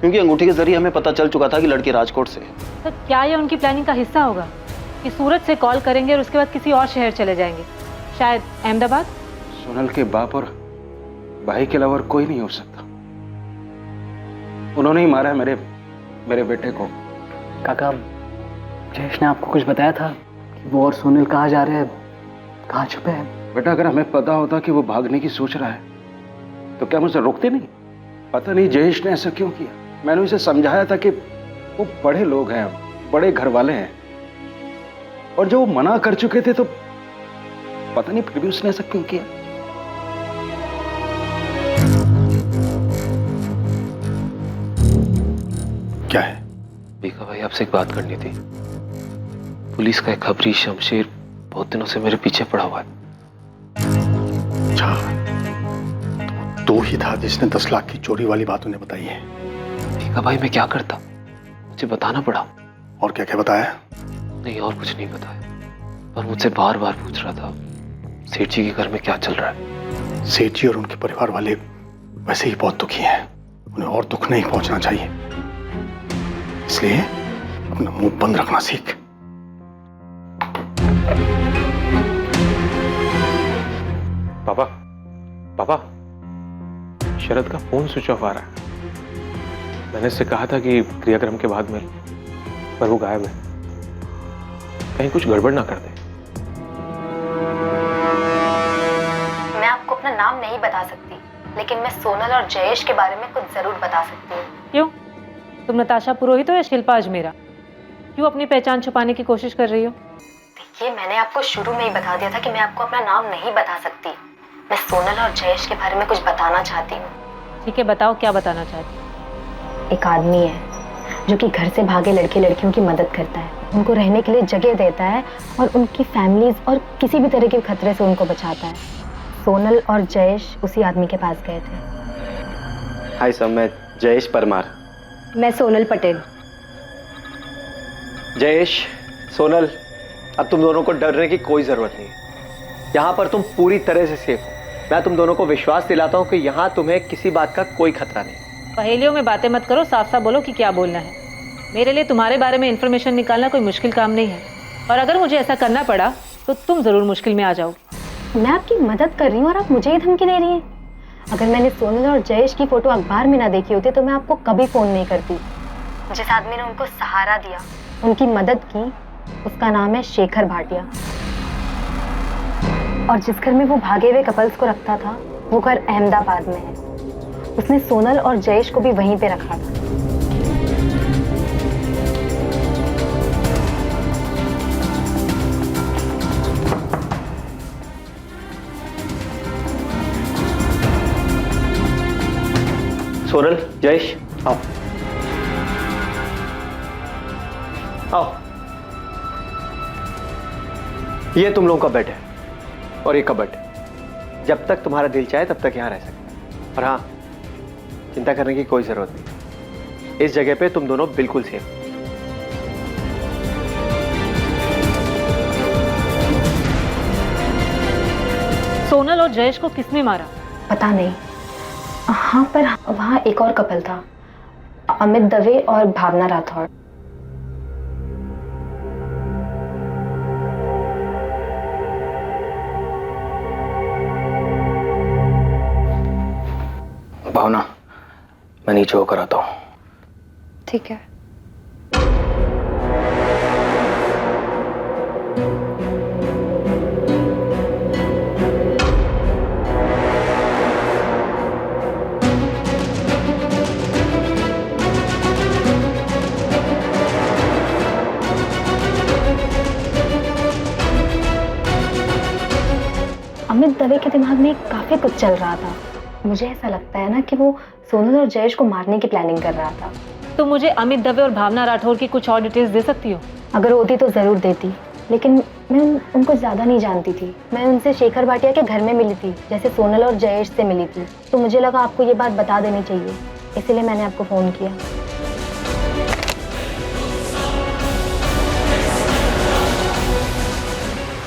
क्योंकि अंगूठी के जरिए हमें पता चल चुका था कि लड़की राजकोट से है। सर, क्या ये उनकी प्लानिंग का हिस्सा होगा कि सूरत से कॉल करेंगे और उसके बाद किसी और शहर चले जाएंगे, शायद अहमदाबाद? सोनल के बाप और भाई के अलावा कोई नहीं हो सकता। उन्होंने ही मारा है मेरे बेटे को। काका, जयेश ने आपको कुछ बताया था कि वो और सोनल कहाँ जा रहे हैं? कहाँ छुपे हैं? बेटा अगर हमें पता होता कि वो भागने की सोच रहा है तो क्या मुझे रोकते नहीं? पता नहीं जयेश ने ऐसा क्यों किया। मैंने उसे समझाया था कि वो बड़े लोग हैं, बड़े घर वाले हैं, और जो वो मना कर चुके थे तो पता नहीं फिर भी उसने ऐसा क्यों किया। क्या है? भीखा भाई आपसे एक बात करनी थी। पुलिस का एक खबरी शमशेर बहुत दिनों से मेरे पीछे पड़ा हुआ है। अच्छा, तो ही था जिसने 10 लाख की चोरी वाली बात उन्हें बताई है। भीखा भाई मैं क्या करता, मुझे बताना पड़ा। और क्या क्या बताया? नहीं और कुछ नहीं बताया, पर मुझसे बार बार पूछ रहा था सेठ जी के घर में क्या चल रहा है। सेठ जी और उनके परिवार वाले वैसे ही बहुत दुखी हैं, उन्हें और दुख नहीं पहुंचना चाहिए, इसलिए अपना मुंह बंद रखना सीख। पापा, पापा, शरद का फोन स्विच ऑफ आ रहा है। मैंने इससे कहा था कि क्रियाक्रम के बाद मिल, पर वो गायब है। कहीं कुछ गड़बड़ ना कर दे। मैं आपको अपना नाम नहीं बता सकती, लेकिन मैं सोनल और जयेश के बारे में कुछ जरूर बता सकती हूँ। क्यों? तुम नताशा पुरोहित हो या शिल्पा अजमेरा? क्यों अपनी पहचान छुपाने की कोशिश कर रही हो? देखिए, मैंने आपको शुरू में ही बता दिया था कि मैं आपको अपना नाम नहीं बता सकती। मैं सोनल और जयेश के बारे में कुछ बताना चाहती हूँ। ठीक है, बताओ क्या बताना चाहती हो? एक आदमी है जो कि घर से भागे लड़के लड़कियों की मदद करता है, उनको रहने के लिए जगह देता है और उनकी फैमिलीज और किसी भी तरह के खतरे से उनको बचाता है। सोनल और जयेश उसी आदमी के पास गए थे। हाय सर, मैं जयेश परमार। मैं सोनल पटेल। जयेश, सोनल, अब तुम दोनों को डरने की कोई जरूरत नहीं है। यहाँ पर तुम पूरी तरह से सेफ हो। मैं तुम दोनों को विश्वास दिलाता हूँ कि यहाँ तुम्हें किसी बात का कोई खतरा नहीं। पहेलियों में बातें मत करो, साफ साफ बोलो कि क्या बोलना है। मेरे लिए तुम्हारे बारे में इंफॉर्मेशन निकालना कोई मुश्किल काम नहीं है, और अगर मुझे ऐसा करना पड़ा तो तुम जरूर मुश्किल में आ जाओगी। मैं आपकी मदद कर रही हूँ और आप मुझे ही धमकी दे रही हैं। अगर मैंने सोनल और जयेश की फोटो अखबार में ना देखी होती तो मैं आपको कभी फोन नहीं करती। जिस आदमी ने उनको सहारा दिया, उनकी मदद की, उसका नाम है शेखर भाटिया। और जिस घर में वो भागे हुए कपल्स को रखता था वो घर अहमदाबाद में है। उसने सोनल और जयेश को भी वहीं पे रखा था। सोनल, जयेश, आओ आओ। ये तुम लोगों का बेड है और ये कबर्ड। जब तक तुम्हारा दिल चाहे तब तक यहाँ रह सकते हैं। और हाँ, चिंता करने की कोई जरूरत नहीं, इस जगह पे तुम दोनों बिल्कुल सेफ। सोनल और जयेश को किसने मारा? पता नहीं। हाँ, पर वहाँ एक और कपल था, अमित दवे और भावना राठौड़। भावना, मैं नीचे होकर आता हूँ। ठीक है। अमित दवे के दिमाग में काफी कुछ चल रहा था। मुझे ऐसा लगता है ना कि वो सोनल और जयेश को मारने की प्लानिंग कर रहा था। तो मुझे अमित दवे और भावना राठौर की कुछ और डिटेल्स दे सकती हो? अगर होती तो जरूर देती, लेकिन मैं उनको ज्यादा नहीं जानती थी। मैं उनसे शेखर भाटिया के घर में मिली थी, जैसे सोनल और जयेश से मिली थी। तो मुझे लगा आपको ये बात बता देनी चाहिए, इसलिए मैंने आपको फोन किया।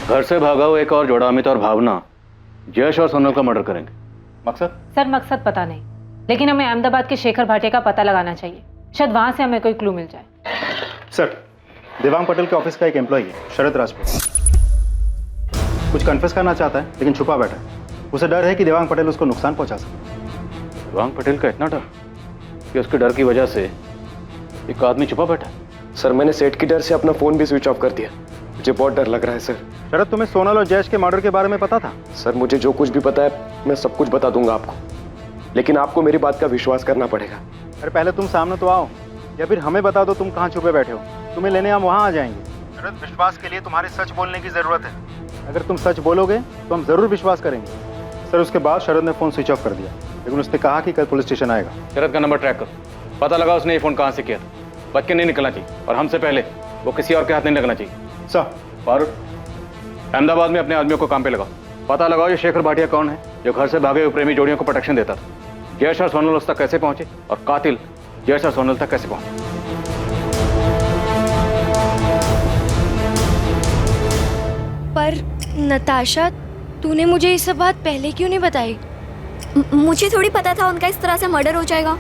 घर से भागा हुआ एक और जोड़ा अमित और भावना जयेश और सोनल का मर्डर करेंगे। मकसद? सर मकसद पता नहीं, लेकिन हमें अहमदाबाद के शेखर भाटिया का पता लगाना चाहिए। शायद वहां से हमें कोई क्लू मिल जाए। सर, देवांग पटेल के ऑफिस का एक एम्प्लॉई है, शरद राजपूत। कुछ कन्फेस करना चाहता है लेकिन छुपा बैठा है। उसे डर है कि देवांग पटेल उसको नुकसान पहुंचा सकता। देवांग पटेल का इतना डर कि उसके डर की वजह से एक आदमी छुपा बैठा है। सर, मैंने सेठ की डर से अपना फोन भी स्विच ऑफ कर दिया। मुझे बहुत डर लग रहा है सर। शरद, तुम्हें सोनल और जयेश के मर्डर के बारे में पता था? सर मुझे जो कुछ भी पता है मैं सब कुछ बता दूंगा आपको, लेकिन आपको मेरी बात का विश्वास करना पड़ेगा। अरे पहले तुम सामने तो आओ, या फिर हमें बता दो तुम कहाँ छुपे बैठे हो। तुम्हें लेने हम वहाँ आ जाएंगे। शरद, विश्वास के लिए तुम्हारे सच बोलने की जरूरत है। अगर तुम सच बोलोगे तो हम जरूर विश्वास करेंगे। सर, उसके बाद शरद ने फोन स्विच ऑफ कर दिया, लेकिन उसने कहा कि कल पुलिस स्टेशन आएगा। शरद का नंबर ट्रैक करो, पता लगा उसने ये फोन कहाँ से किया था। बच के नहीं निकलना चाहिए, और हमसे पहले वो किसी और के हाथ नहीं लगना चाहिए। सर, फारूक, अहमदाबाद में अपने आदमियों को काम पे लगाओ। पता लगाओ ये शेखर भाटिया कौन है जो घर से भागे हुए प्रेमी जोड़ियों को प्रोटेक्शन देता था। जयेश और सोनल उस तक कैसे पहुंचे, और कातिल जयेश और सोनल तक कैसे पहुंचे। पर नताशा, तूने मुझे ये सब बात पहले क्यों नहीं बताई? मुझे थोड़ी पता था उनका इस तरह से मर्डर हो जाएगा।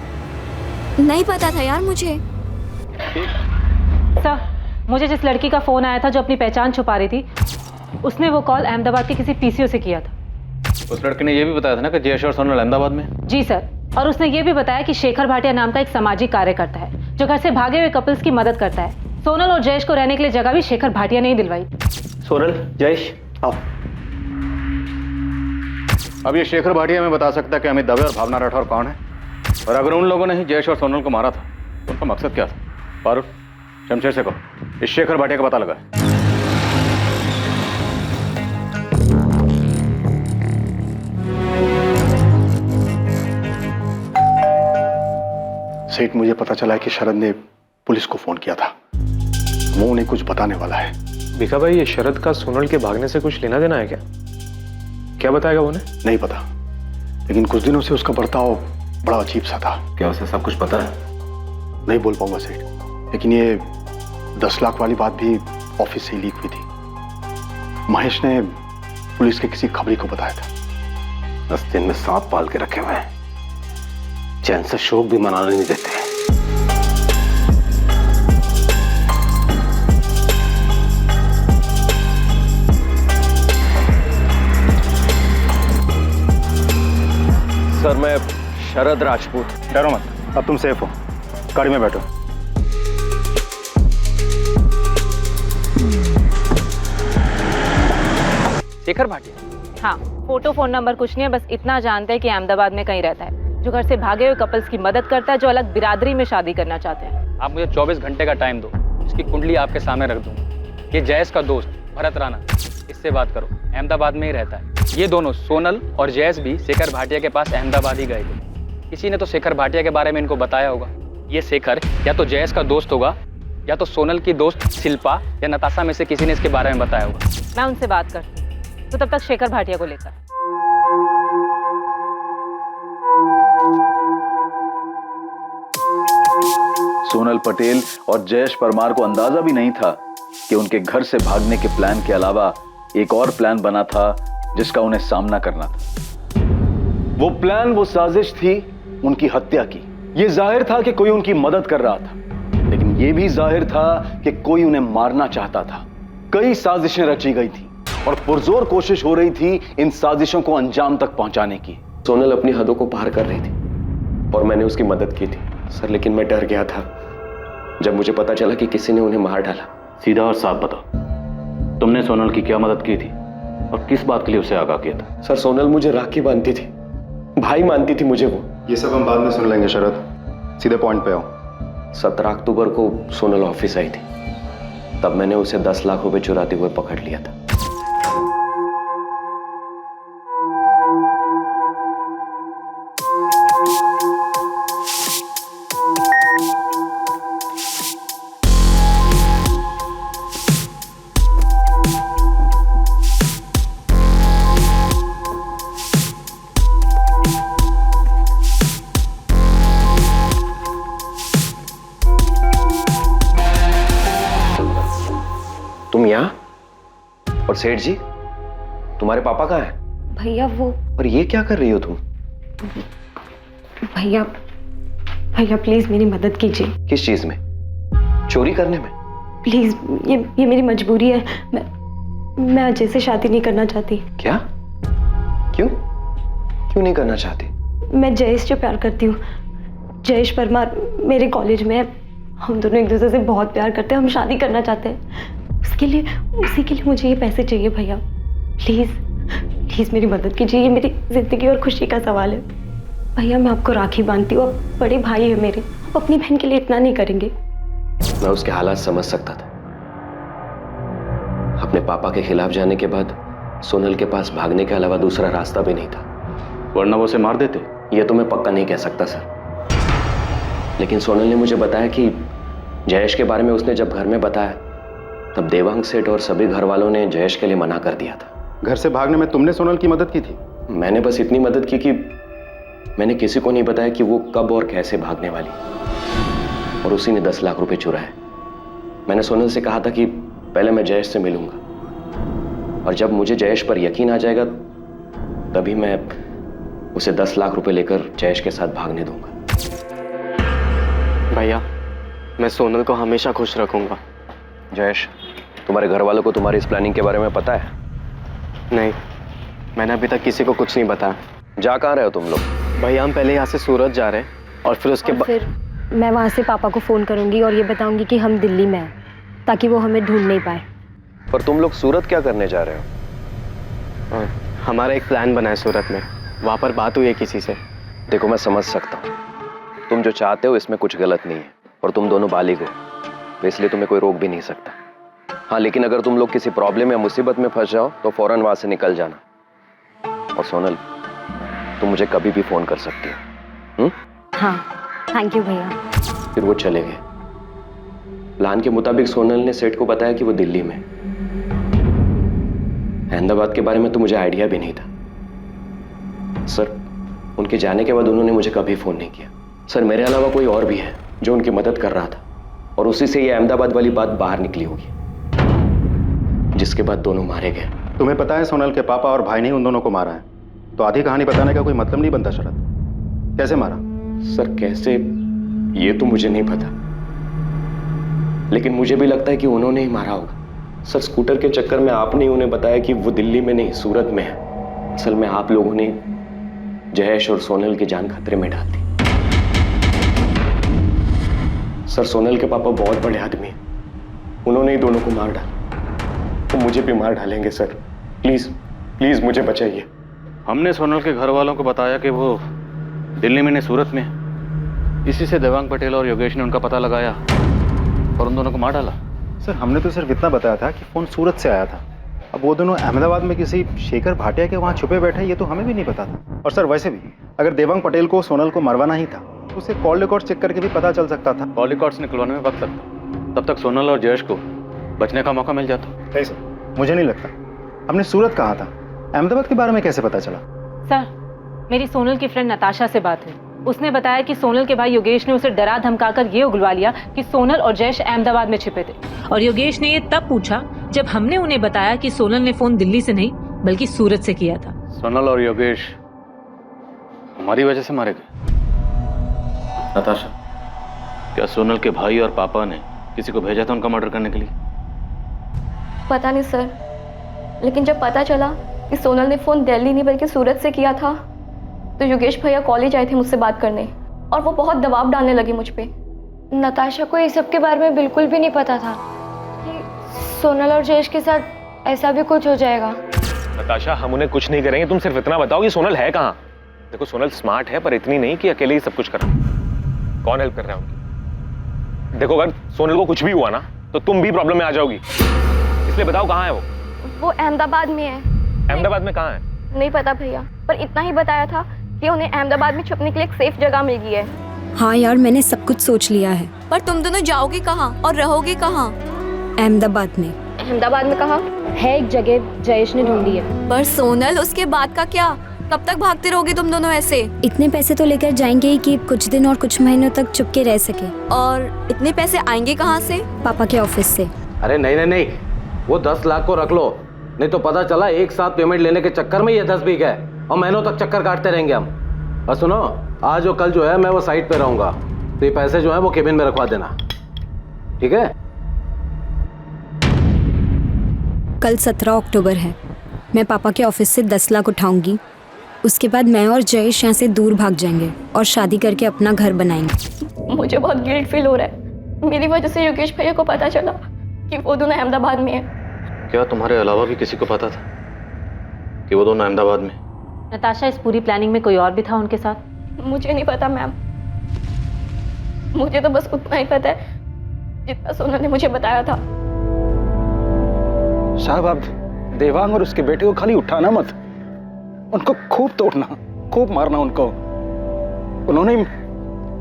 नहीं पता था यार मुझे। सर, मुझे जिस लड़की का फोन आया था जो अपनी पहचान छुपा रही थी, उसने वो कॉल अहमदाबाद के किसी पीसीओ से किया था। उस लड़के ने यह भी बताया था ना कि जयेश और सोनल अहमदाबाद में। जी सर, और उसने ये भी बताया कि शेखर भाटिया नाम का एक सामाजिक कार्यकर्ता है जो घर से भागे हुए कपल्स की मदद करता है। सोनल और जयेश को रहने के लिए जगह भी शेखर भाटिया ने ही दिलवाई। सोनल, जयेश, आओ। अब ये शेखर भाटिया में बता सकता है कि अमित दवे और भावना राठौर कौन है, और अगर उन लोगों ने ही जयेश और सोनल को मारा था तो उनका मकसद क्या था। फारूक, शमशेर से कहो इस शेखर भाटिया का पता लगा। सेठ, मुझे पता चला है कि शरद ने पुलिस को फोन किया था। वो उन्हें कुछ बताने वाला है। भीखा भाई, ये शरद का सोनल के भागने से कुछ लेना देना है क्या? क्या बताएगा उन्हें? नहीं पता, लेकिन कुछ दिनों से उसका बर्ताव बड़ा अजीब सा था। क्या उसे सब कुछ पता है? नहीं बोल पाऊंगा सेठ, लेकिन ये 10 लाख वाली बात भी ऑफिस से ही लीक हुई थी। महेश ने पुलिस के किसी खबरी को बताया था। आस्तीन में सांप पाल के रखे हुए हैं, चैन से शोक भी मनाने नहीं देते। सर, मैं शरद राजपूत। डरो मत, अब तुम सेफ हो। गाड़ी में बैठो। शेखर भाटिया? हाँ, फोटो फोन नंबर कुछ नहीं है, बस इतना जानते हैं कि अहमदाबाद में कहीं रहता है, जो घर से भागे हुए कपल्स की मदद करता है जो अलग बिरादरी में शादी करना चाहते हैं। आप मुझे 24 घंटे का टाइम दो, इसकी कुंडली आपके सामने रख दूंगा। ये जयेश का दोस्त भरत राणा, इससे बात करो, अहमदाबाद में ही रहता है। ये दोनों सोनल और जयेश भी शेखर भाटिया के पास अहमदाबाद ही गए थे। किसी ने तो शेखर भाटिया के बारे में इनको बताया होगा। ये शेखर या तो जयेश का दोस्त होगा, या तो सोनल की दोस्त शिल्पा या नताशा में से किसी ने इसके बारे में बताया होगा। मैं उनसे बात करती हूँ, तो तब तक शेखर भाटिया को लेकर। सोनल पटेल और जयेश परमार को अंदाजा भी नहीं था कि उनके घर से भागने के प्लान के अलावा एक और प्लान बना था जिसका उन्हें सामना करना था। वो प्लान, वो साजिश थी उनकी हत्या की। ये जाहिर था कि कोई उनकी मदद कर रहा था, लेकिन ये भी जाहिर था कि कोई उन्हें मारना चाहता था। कई साजिशें रची गई थी और पुरजोर कोशिश हो रही थी इन साजिशों को अंजाम तक पहुंचाने की। सोनल अपनी हदों को पार कर रही थी और मैंने उसकी मदद की थी सर, लेकिन मैं डर गया था जब मुझे पता चला कि किसी ने उन्हें मार डाला। सीधा और साफ बताओ, तुमने सोनल की क्या मदद की थी और किस बात के लिए उसे आगाह किया था? सर, सोनल मुझे राखी बांधती थी, भाई मानती थी मुझे वो। ये सब हम बाद में सुन लेंगे शरद, सीधे पॉइंट पे आओ। 17 अक्टूबर को सोनल ऑफिस आई थी, तब मैंने उसे 10 लाख रुपए चुराते हुए पकड़ लिया था। तुम यहाँ? और सेठ जी, तुम्हारे पापा कहाँ हैं? भैया वो। और ये क्या कर रही हो तुम? भैया, भैया प्लीज मेरी मदद कीजिए। किस चीज में? चोरी करने में? प्लीज, ये मेरी मजबूरी है। मैं अजय से शादी नहीं करना चाहती। क्या? क्यों? क्यों नहीं करना चाहती? मैं जयेश से प्यार करती हूँ। जयेश परमार मेरे कॉलेज में है, हम दोनों एक दूसरे से बहुत प्यार करते हैं, हम शादी करना चाहते हैं। उसी के लिए मुझे ये पैसे चाहिए भैया। प्लीज प्लीज मेरी मदद कीजिए, ये मेरी जिंदगी और खुशी का सवाल है। भैया मैं आपको राखी बांधती हूँ, आप बड़े भाई है मेरे, आप अपनी बहन के लिए इतना नहीं करेंगे? मैं उसके हालात समझ सकता था। अपने पापा के खिलाफ जाने के बाद सोनल के पास भागने के अलावा दूसरा रास्ता भी नहीं था, वरना वो उसे मार देते। ये तो मैं पक्का नहीं कह सकता सर, लेकिन सोनल ने मुझे बताया कि जयेश के बारे में उसने जब घर में बताया तब देवांग सेठ और सभी घर वालों ने जयेश के लिए मना कर दिया था। घर से भागने में तुमने सोनल की मदद की थी? मैंने बस इतनी मदद की कि मैंने किसी को नहीं बताया कि वो कब और कैसे भागने वाली, और उसी ने 10 लाख रुपए चुराए। मैंने सोनल से कहा था कि पहले मैं जयेश से मिलूंगा, और जब मुझे जयेश पर यकीन आ जाएगा तभी मैं उसे 10 लाख रुपए लेकर जयेश के साथ भागने दूंगा। भैया मैं सोनल को हमेशा खुश रखूंगा। जयेश, तुम्हारे घर वालों को तुम्हारी इस प्लानिंग के बारे में पता है? नहीं, मैंने अभी तक किसी को कुछ नहीं बताया। जा कहाँ रहे हो तुम लोग? भैया हम पहले यहाँ से सूरत जा रहे हैं और फिर उसके बाद मैं वहाँ से पापा को फ़ोन करूँगी और ये बताऊँगी कि हम दिल्ली में हैं, ताकि वो हमें ढूंढ नहीं पाए। पर तुम लोग सूरत क्या करने जा रहे हो? हमारा एक प्लान बना है सूरत में, वहाँ पर बात हुई है किसी से। देखो मैं समझ सकता हूँ, तुम जो चाहते हो इसमें कुछ गलत नहीं है, और तुम दोनों बालिग हो, इसलिए तुम्हें कोई रोक भी नहीं सकता। हाँ, लेकिन अगर तुम लोग किसी प्रॉब्लम या मुसीबत में फंस जाओ तो फौरन वहां से निकल जाना। और सोनल, तुम मुझे कभी भी फोन कर सकती हो। हाँ, थैंक यू भैया। फिर वो चले गए। प्लान के मुताबिक सोनल ने सेठ को बताया कि वो दिल्ली में। अहमदाबाद के बारे में तो मुझे आइडिया भी नहीं था सर। उनके जाने के बाद उन्होंने मुझे कभी फोन नहीं किया सर। मेरे अलावा कोई और भी है जो उनकी मदद कर रहा था, और उसी से ये अहमदाबाद वाली बात बाहर निकली होगी, जिसके बाद दोनों मारे गए। तुम्हें पता है सोनल के पापा और भाई ने उन दोनों को मारा है, तो आधी कहानी बताने का कोई मतलब नहीं बनता शरद। कैसे मारा? सर कैसे ये तो मुझे नहीं पता, लेकिन मुझे भी लगता है कि उन्होंने ही मारा होगा। सर स्कूटर के चक्कर में आपने ही उन्हें बताया कि वो दिल्ली में नहीं सूरत में है। असल में आप लोगों ने जयेश और सोनल की जान खतरे में डाल दी। सर सोनल के पापा बहुत बड़े आदमी हैं, उन्होंने ही दोनों को मार डाला, तो मुझे भी मार डालेंगे सर। प्लीज प्लीज मुझे बचाइए। हमने सोनल के घर वालों को बताया कि वो दिल्ली में नहीं सूरत में है। इसी से देवांग पटेल और योगेश ने उनका पता लगाया और उन दोनों को मार डाला। सर हमने तो सिर्फ इतना बताया था कि फोन सूरत से आया था। अब वो दोनों अहमदाबाद में किसी शेखर भाटिया के वहाँ छुपे बैठे, ये तो हमें भी नहीं पता था। और सर वैसे भी अगर देवांग पटेल को सोनल को मरवाना ही था तो उसे कॉल रिकॉर्ड चेक करके भी पता चल सकता था। कॉल रिकॉर्ड्स निकलवाने में वक्त लगता, तब तक सोनल और जयेश को बचने का मौका मिल जाता। नहीं सर, मुझे नहीं लगता। हमने सूरत कहा था, अहमदाबाद के बारे में कैसे पता चला? सर मेरी सोनल की फ्रेंड नताशा से बात हुई, उसने बताया कि सोनल के भाई योगेश ने उसे डरा धमकाकर ये उगलवा लिया कि सोनल और जयेश अहमदाबाद में छिपे थे। और योगेश ने ये तब पूछा जब हमने उन्हें बताया कि सोनल ने फोन दिल्ली से नहीं बल्कि सूरत से किया था। सोनल और योगेश हमारी वजह से मारे गए। नताशा, क्या सोनल के भाई और पापा ने किसी को भेजा था उनका मर्डर करने के लिए? पता नहीं सर, लेकिन जब पता चला कि सोनल ने फोन दिल्ली नहीं बल्कि सूरत से किया था तो योगेश भैया कॉलेज आए थे मुझसे बात करने, और वो बहुत दबाव डालने लगे मुझ पे। नताशा को ये सब के बारे में बिल्कुल भी नहीं पता था कि सोनल और जयेश के साथ ऐसा भी कुछ हो जाएगा। नताशा हम उन्हें कुछ नहीं करेंगे, तुम सिर्फ इतना बताओ कि सोनल है कहाँ। देखो सोनल स्मार्ट है पर इतनी नहीं कि अकेले ही सब कुछ करा। कौन हेल्प कर रहा है उनकी? देखो अगर सोनल को कुछ भी हुआ ना तो तुम भी प्रॉब्लम में आ जाओगी, इसलिए बताओ कहाँ है वो? वो अहमदाबाद में है। अहमदाबाद में कहाँ है? नहीं पता भैया, पर इतना ही बताया था कि उन्हें अहमदाबाद में छुपने के लिए एक सेफ जगह मिल गई है। हाँ यार मैंने सब कुछ सोच लिया है। पर तुम दोनों जाओगे कहाँ और रहोगे कहाँ? अहमदाबाद में। अहमदाबाद में कहाँ? है एक जगह जयेश ने ढूंढी है। पर सोनल उसके बाद का क्या? कब तक भागते रहोगे तुम दोनों ऐसे? इतने पैसे तो लेकर जाएंगे ही कि कुछ दिन और कुछ महीनों तक चुपके रह सके। और इतने पैसे आएंगे कहाँ से? पापा के ऑफिस से। अरे नहीं नहीं नहीं, वो 10 लाख को रख लो, नहीं तो पता चला एक साथ पेमेंट लेने के चक्कर में ये 10 बिक है और महीनों तक चक्कर काटते रहेंगे हम। और सुनो, आज और कल जो है मैं वो साइट पे रहूंगा, तो ये पैसे जो है वो केबिन में रखवा देना, ठीक है? कल 17 अक्टूबर है। मैं पापा के ऑफिस से 10 लाख उठाऊंगी, उसके बाद मैं और जयेश यहाँ से दूर भाग जाएंगे और शादी करके अपना घर बनाएंगे। मुझे बहुत गिल्ट फील हो रहा है, मेरी वजह से योगेश भैया को पता चला कि वो दोनों अहमदाबाद में है। क्या तुम्हारे अलावा भी किसी को पता था कि वो दोनों अहमदाबाद में? नताशा, इस पूरी प्लानिंग में कोई और भी था उनके साथ? मुझे नहीं पता मैम, मुझे तो बस उतना ही पता है जितना सोनल ने मुझे बताया था। साहब, आप देवांग और उसके बेटे को खाली उठाना मत, उनको खूब तोड़ना, खूब मारना उनको। उन्होंने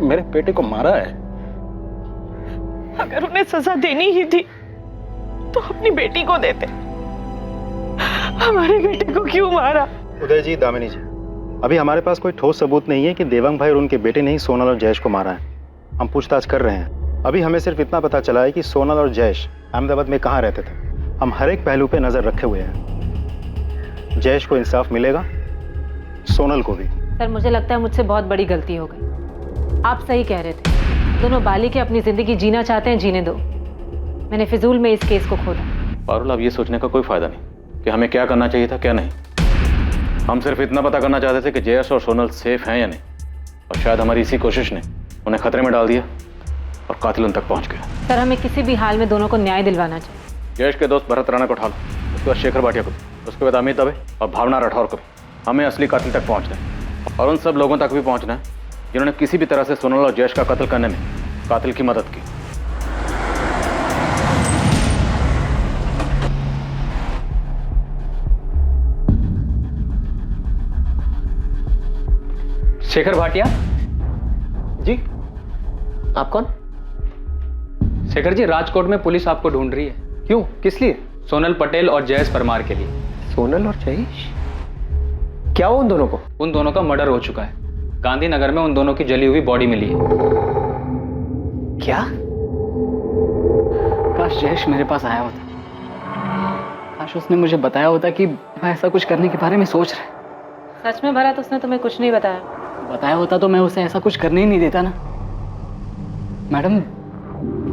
मेरे बेटे को मारा है। अगर उन्हें सजा देनी ही थी तो अपनी बेटी को देते, हमारे बेटे को क्यों मारा? उदय जी, दामिनी जी, अभी हमारे पास कोई ठोस सबूत नहीं है कि देवांग भाई और उनके बेटे ने ही सोनल और जयेश को मारा है। हम पूछताछ कर रहे हैं। अभी हमें सिर्फ इतना पता चला है कि सोनल और जयेश अहमदाबाद में कहाँ रहते थे। हम हर एक पहलू पे नजर रखे हुए हैं। जयेश को इंसाफ मिलेगा, सोनल को भी। सर, मुझे लगता है मुझसे बहुत बड़ी गलती हो गई। आप सही कह रहे थे, दोनों बालिके अपनी जिंदगी जीना चाहते हैं, जीने दो। मैंने फिजूल में इस केस को खोदा। पारुल, अब ये सोचने का कोई फायदा नहीं कि हमें क्या करना चाहिए था, क्या नहीं। हम सिर्फ इतना पता करना चाहते थे कि जयेश और सोनल सेफ हैं या नहीं, और शायद हमारी इसी कोशिश ने उन्हें खतरे में डाल दिया और कातिल उन तक पहुंच गया। सर, हमें किसी भी हाल में दोनों को न्याय दिलवाना चाहिए। जयेश के दोस्त भरत राणा को उठा लो, उसके बाद शेखर भाटिया को, उसके बाद अमित दवे और भावना राठौर को भी। हमें असली कातिल तक पहुंचना है, और उन सब लोगों तक भी पहुंचना है जिन्होंने किसी भी तरह से सोनल और जयेश का कत्ल करने में कातिल की मदद की। शेखर भाटिया जी, आप कौन? शेखर जी, राजकोट में पुलिस आपको ढूंढ रही है। क्यों, किस लिए? सोनल पटेल और जयेश परमार के लिए। सोनल और जयेश? क्या हुआ उन दोनों को? उन दोनों का मर्डर हो चुका है। गांधीनगर में उन दोनों की जली हुई बॉडी मिली है। क्या? काश जयेश मेरे पास आया होता, काश उसने मुझे बताया होता कि मैं ऐसा कुछ करने के बारे में सोच रहा है। सच में भरत, उसने तुम्हें कुछ नहीं बताया? बताया होता तो मैं उसे ऐसा कुछ करने ही नहीं देता ना। मैडम,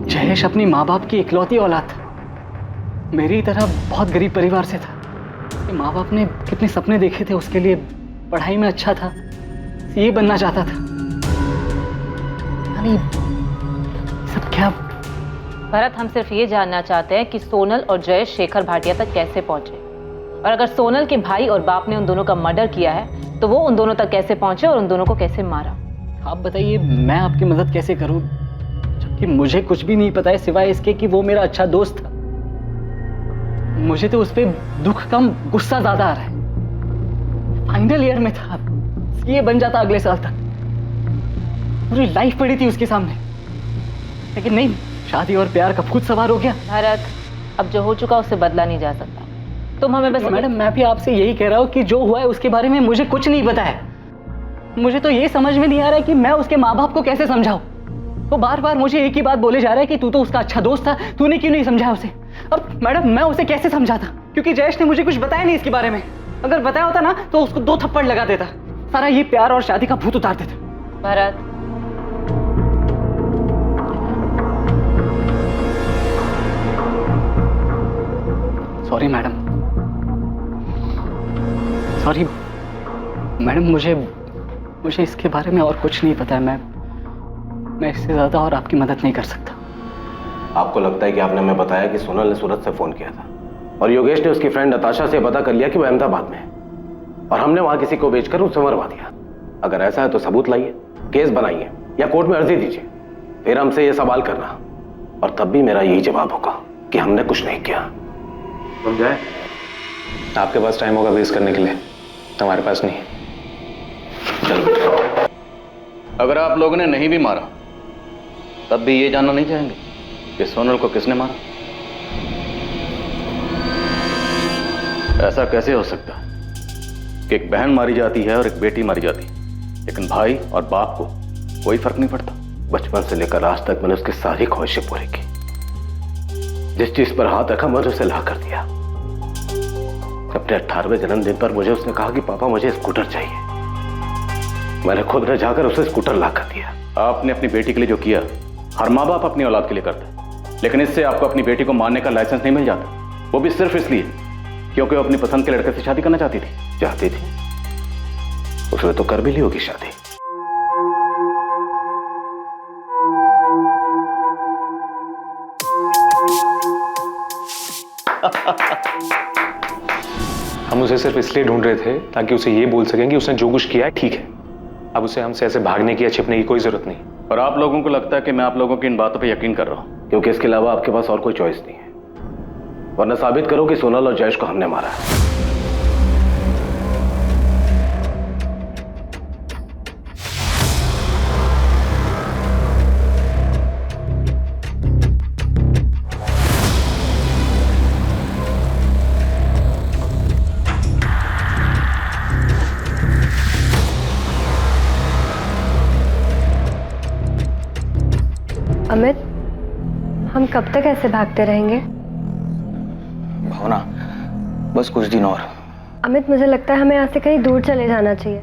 जयेश अपनी माँ बाप की इकलौती औलाद था। मेरी तरह बहुत गरीब परिवार से था। उसके माँ बाप ने कितने सपने देखे थे उसके लिए। पढ़ाई में अच्छा था, ये बनना चाहता था। यानी सब क्या? भरत, हम सिर्फ ये जानना चाहते हैं कि सोनल और जयेश शेखर भाटिया तक कैसे पहुंचे, और अगर सोनल के भाई और बाप ने उन दोनों का मर्डर किया है तो वो उन दोनों तक कैसे पहुंचे और उन दोनों को कैसे मारा। आप बताइए, मैं आपकी मदद कैसे करूं जबकि मुझे कुछ भी नहीं पता है सिवाय इसके कि वो मेरा अच्छा दोस्त था। मुझे तो उस पर दुख कम गुस्सा ज्यादा आ रहा है। फाइनल ईयर में था, ये बन जाता अगले साल तक। पूरी लाइफ पड़ी थी उसके सामने, लेकिन नहीं, शादी और प्यार का भूत सवार हो गया। भरत, अब जो हो चुका उससे बदला नहीं जा सकता। तुम हमें बस। मैडम, मैं भी आपसे यही कह रहा हूँ कि जो हुआ है उसके बारे में मुझे कुछ नहीं पता है। मुझे तो ये समझ में नहीं आ रहा है कि मैं उसके माँ बाप को कैसे समझाऊं। वो बार बार मुझे एक ही बात बोले जा रहा है कि तू तो उसका अच्छा दोस्त था, तूने क्यों नहीं समझाया उसे। अब मैडम, मैं उसे कैसे समझाता, क्योंकि जयेश ने मुझे कुछ बताया नहीं इसके बारे में। अगर बताया होता ना तो उसको 2 थप्पड़ लगा देता, सारा ये प्यार और शादी का भूत उतार देता। Bharat, sorry madam, sorry madam, मुझे इसके बारे में और कुछ नहीं पता है। मैं इससे ज्यादा और आपकी मदद नहीं कर सकता। आपको लगता है कि आपने हमें बताया कि सोनल ने सूरत से फोन किया था और योगेश ने उसकी फ्रेंड नताशा से पता कर लिया कि वो अहमदाबाद में है, और हमने वहां किसी को बेचकर उसे मरवा दिया। अगर ऐसा है तो सबूत लाइए, केस बनाइए या कोर्ट में अर्जी दीजिए, फिर हमसे ये सवाल करना, और तब भी मेरा यही जवाब होगा कि हमने कुछ नहीं किया। तुम जाए, आपके पास टाइम होगा बेस करने के लिए, हमारे पास नहीं। चलो, अगर आप लोगों ने नहीं भी मारा तब भी ये जानना नहीं चाहेंगे कि सोनल को किसने मारा? ऐसा कैसे हो सकता कि एक बहन मारी जाती है और एक बेटी मारी जाती है, लेकिन भाई और बाप को कोई फर्क नहीं पड़ता? बचपन से लेकर आज तक मैंने उसकी सारी ख्वाहिशें पूरी की। जिस चीज पर हाथ रखा मैंने उसे ला कर दिया। अपने 18वें जन्मदिन पर मुझे उसने कहा कि पापा मुझे स्कूटर चाहिए। मैंने खुद न जाकर उसे स्कूटर ला कर दिया। आपने अपनी बेटी के लिए जो किया हर माँ बाप अपनी औलाद के लिए करता है, लेकिन इससे आपको अपनी बेटी को मारने का लाइसेंस नहीं मिल जाता, वो भी सिर्फ इसलिए क्योंकि वो अपनी पसंद के लड़के से शादी करना चाहती थी। उसने तो कर भी ली होगी शादी। हम उसे सिर्फ इसलिए ढूंढ रहे थे ताकि उसे ये बोल सकें कि उसने जो कुछ किया है ठीक है। अब उसे हमसे ऐसे भागने की या छिपने की कोई जरूरत नहीं। और आप लोगों को लगता है कि मैं आप लोगों की इन बातों पे यकीन कर रहा हूं क्योंकि इसके अलावा आपके पास और कोई चॉइस नहीं है। वरना साबित करो कि सोनल और जयेश को हमने मारा है। अमित, हम कब तक ऐसे भागते रहेंगे? भावना, बस कुछ दिन और। अमित, मुझे लगता है हमें यहाँ से कहीं दूर चले जाना चाहिए।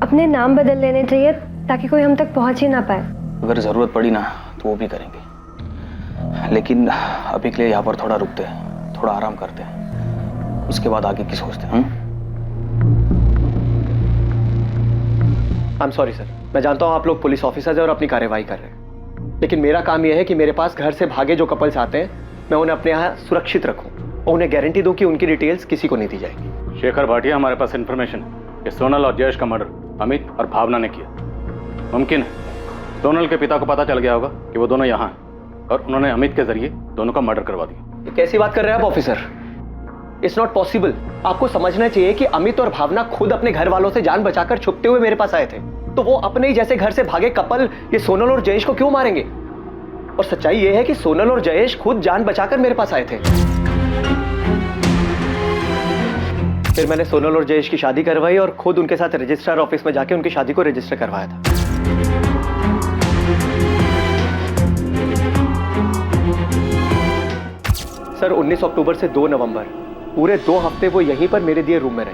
अपने नाम बदल लेने चाहिए ताकि कोई हम तक पहुँच ही ना पाए। अगर जरूरत पड़ी ना तो वो भी करेंगे, लेकिन अभी के लिए यहाँ पर थोड़ा रुकते हैं, थोड़ा आराम करते हैं, उसके बाद आगे की सोचते हैं। आई एम सॉरी सर, मैं जानता हूँ आप लोग पुलिस ऑफिसर्स हैं और अपनी कार्यवाही कर रहे हैं, लेकिन मेरा काम यह है कि मेरे पास घर से भागे जो कपल्स आते हैं मैं उन्हें अपने यहाँ सुरक्षित रखूं और उन्हें गारंटी दूं कि उनकी डिटेल्स किसी को नहीं दी जाएगी। शेखर भाटिया, हमारे पास इन्फॉर्मेशन है कि सोनल और जयेश का मर्डर अमित और भावना ने किया। मुमकिन है सोनल के पिता को पता चल गया होगा कि वो दोनों यहाँ हैं और उन्होंने अमित के जरिए दोनों का मर्डर करवा दिया। ये कैसी बात कर रहे हैं आप ऑफिसर? It's not possible. आपको समझना चाहिए कि अमित और भावना खुद अपने घर वालों से जान बचाकर छुपते हुए मेरे पास आए थे, तो वो अपने ही जैसे घर से भागे कपल ये सोनल और जयेश को क्यों मारेंगे? और सच्चाई ये है कि सोनल और जयेश खुद जान बचाकर मेरे पास आए थे। फिर मैंने सोनल और जयेश की शादी करवाई और खुद उनके साथ रजिस्ट्रार ऑफिस में जाके उनकी शादी को रजिस्टर करवाया था। सर 19 अक्टूबर से 2 नवंबर पूरे 2 हफ्ते वो यहीं पर मेरे दिए रूम में रहे,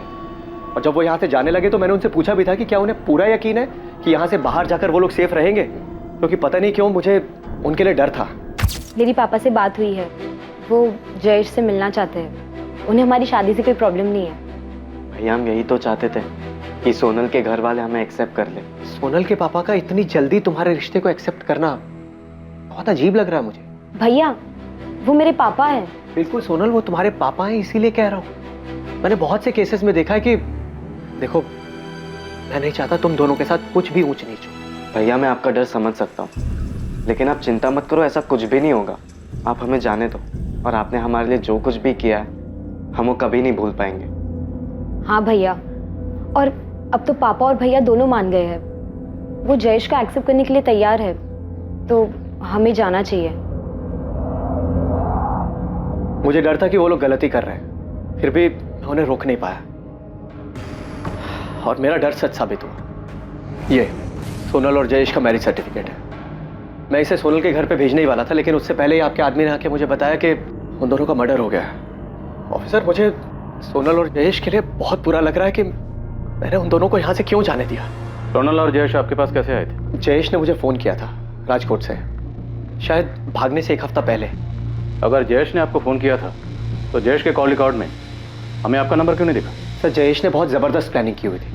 और जब वो यहाँ से जाने लगे तो मैंने उनसे पूछा भी था कि क्या उन्हें पूरा यकीन है कि यहाँ से बाहर जाकर वो लोग सेफ रहेंगे, क्योंकि पता नहीं क्यों मुझे उनके लिए डर था। मेरी पापा से बात हुई है, वो जयेश से मिलना चाहते हैं, उन्हें हमारी शादी से कोई प्रॉब्लम नहीं है। भैया हम यही तो चाहते थे कि सोनल के घर वाले हमें एक्सेप्ट कर ले। सोनल के पापा का इतनी जल्दी तुम्हारे रिश्ते को एक्सेप्ट करना बहुत अजीब लग रहा है मुझे। भैया वो मेरे पापा हैं। बिल्कुल सोनल, वो तुम्हारे पापा हैं, इसीलिए कह रहा हूँ। मैंने बहुत से केसेस में देखा है कि देखो, मैं नहीं चाहता तुम दोनों के साथ कुछ भी ऊंच नीच हो। भैया मैं आपका डर समझ सकता हूँ, लेकिन आप चिंता मत करो, ऐसा कुछ भी नहीं होगा। आप हमें जाने दो, और आपने हमारे लिए जो कुछ भी किया है हम वो कभी नहीं भूल पाएंगे। हाँ भैया, और अब तो पापा और भैया दोनों मान गए हैं, वो जयेश को एक्सेप्ट करने के लिए तैयार है, तो हमें जाना चाहिए। मुझे डर था कि वो लोग गलती कर रहे हैं, फिर भी मैं उन्हें रोक नहीं पाया, और मेरा डर सच साबित हुआ। ये सोनल और जयेश का मैरिज सर्टिफिकेट है। मैं इसे सोनल के घर पे भेजने ही वाला था, लेकिन उससे पहले ही आपके आदमी ने आके मुझे बताया कि उन दोनों का मर्डर हो गया है। ऑफिसर, मुझे सोनल और जयेश के लिए बहुत बुरा लग रहा है कि मैंने उन दोनों को यहाँ से क्यों जाने दिया। सोनल और जयेश आपके पास कैसे आए थे? जयेश ने मुझे फोन किया था राजकोट से, शायद भागने से 1 हफ्ता पहले। अगर जयेश ने आपको फोन किया था तो जयेश के कॉल रिकॉर्ड में हमें आपका नंबर क्यों नहीं दिखा? सर जयेश ने बहुत जबरदस्त प्लानिंग की हुई थी,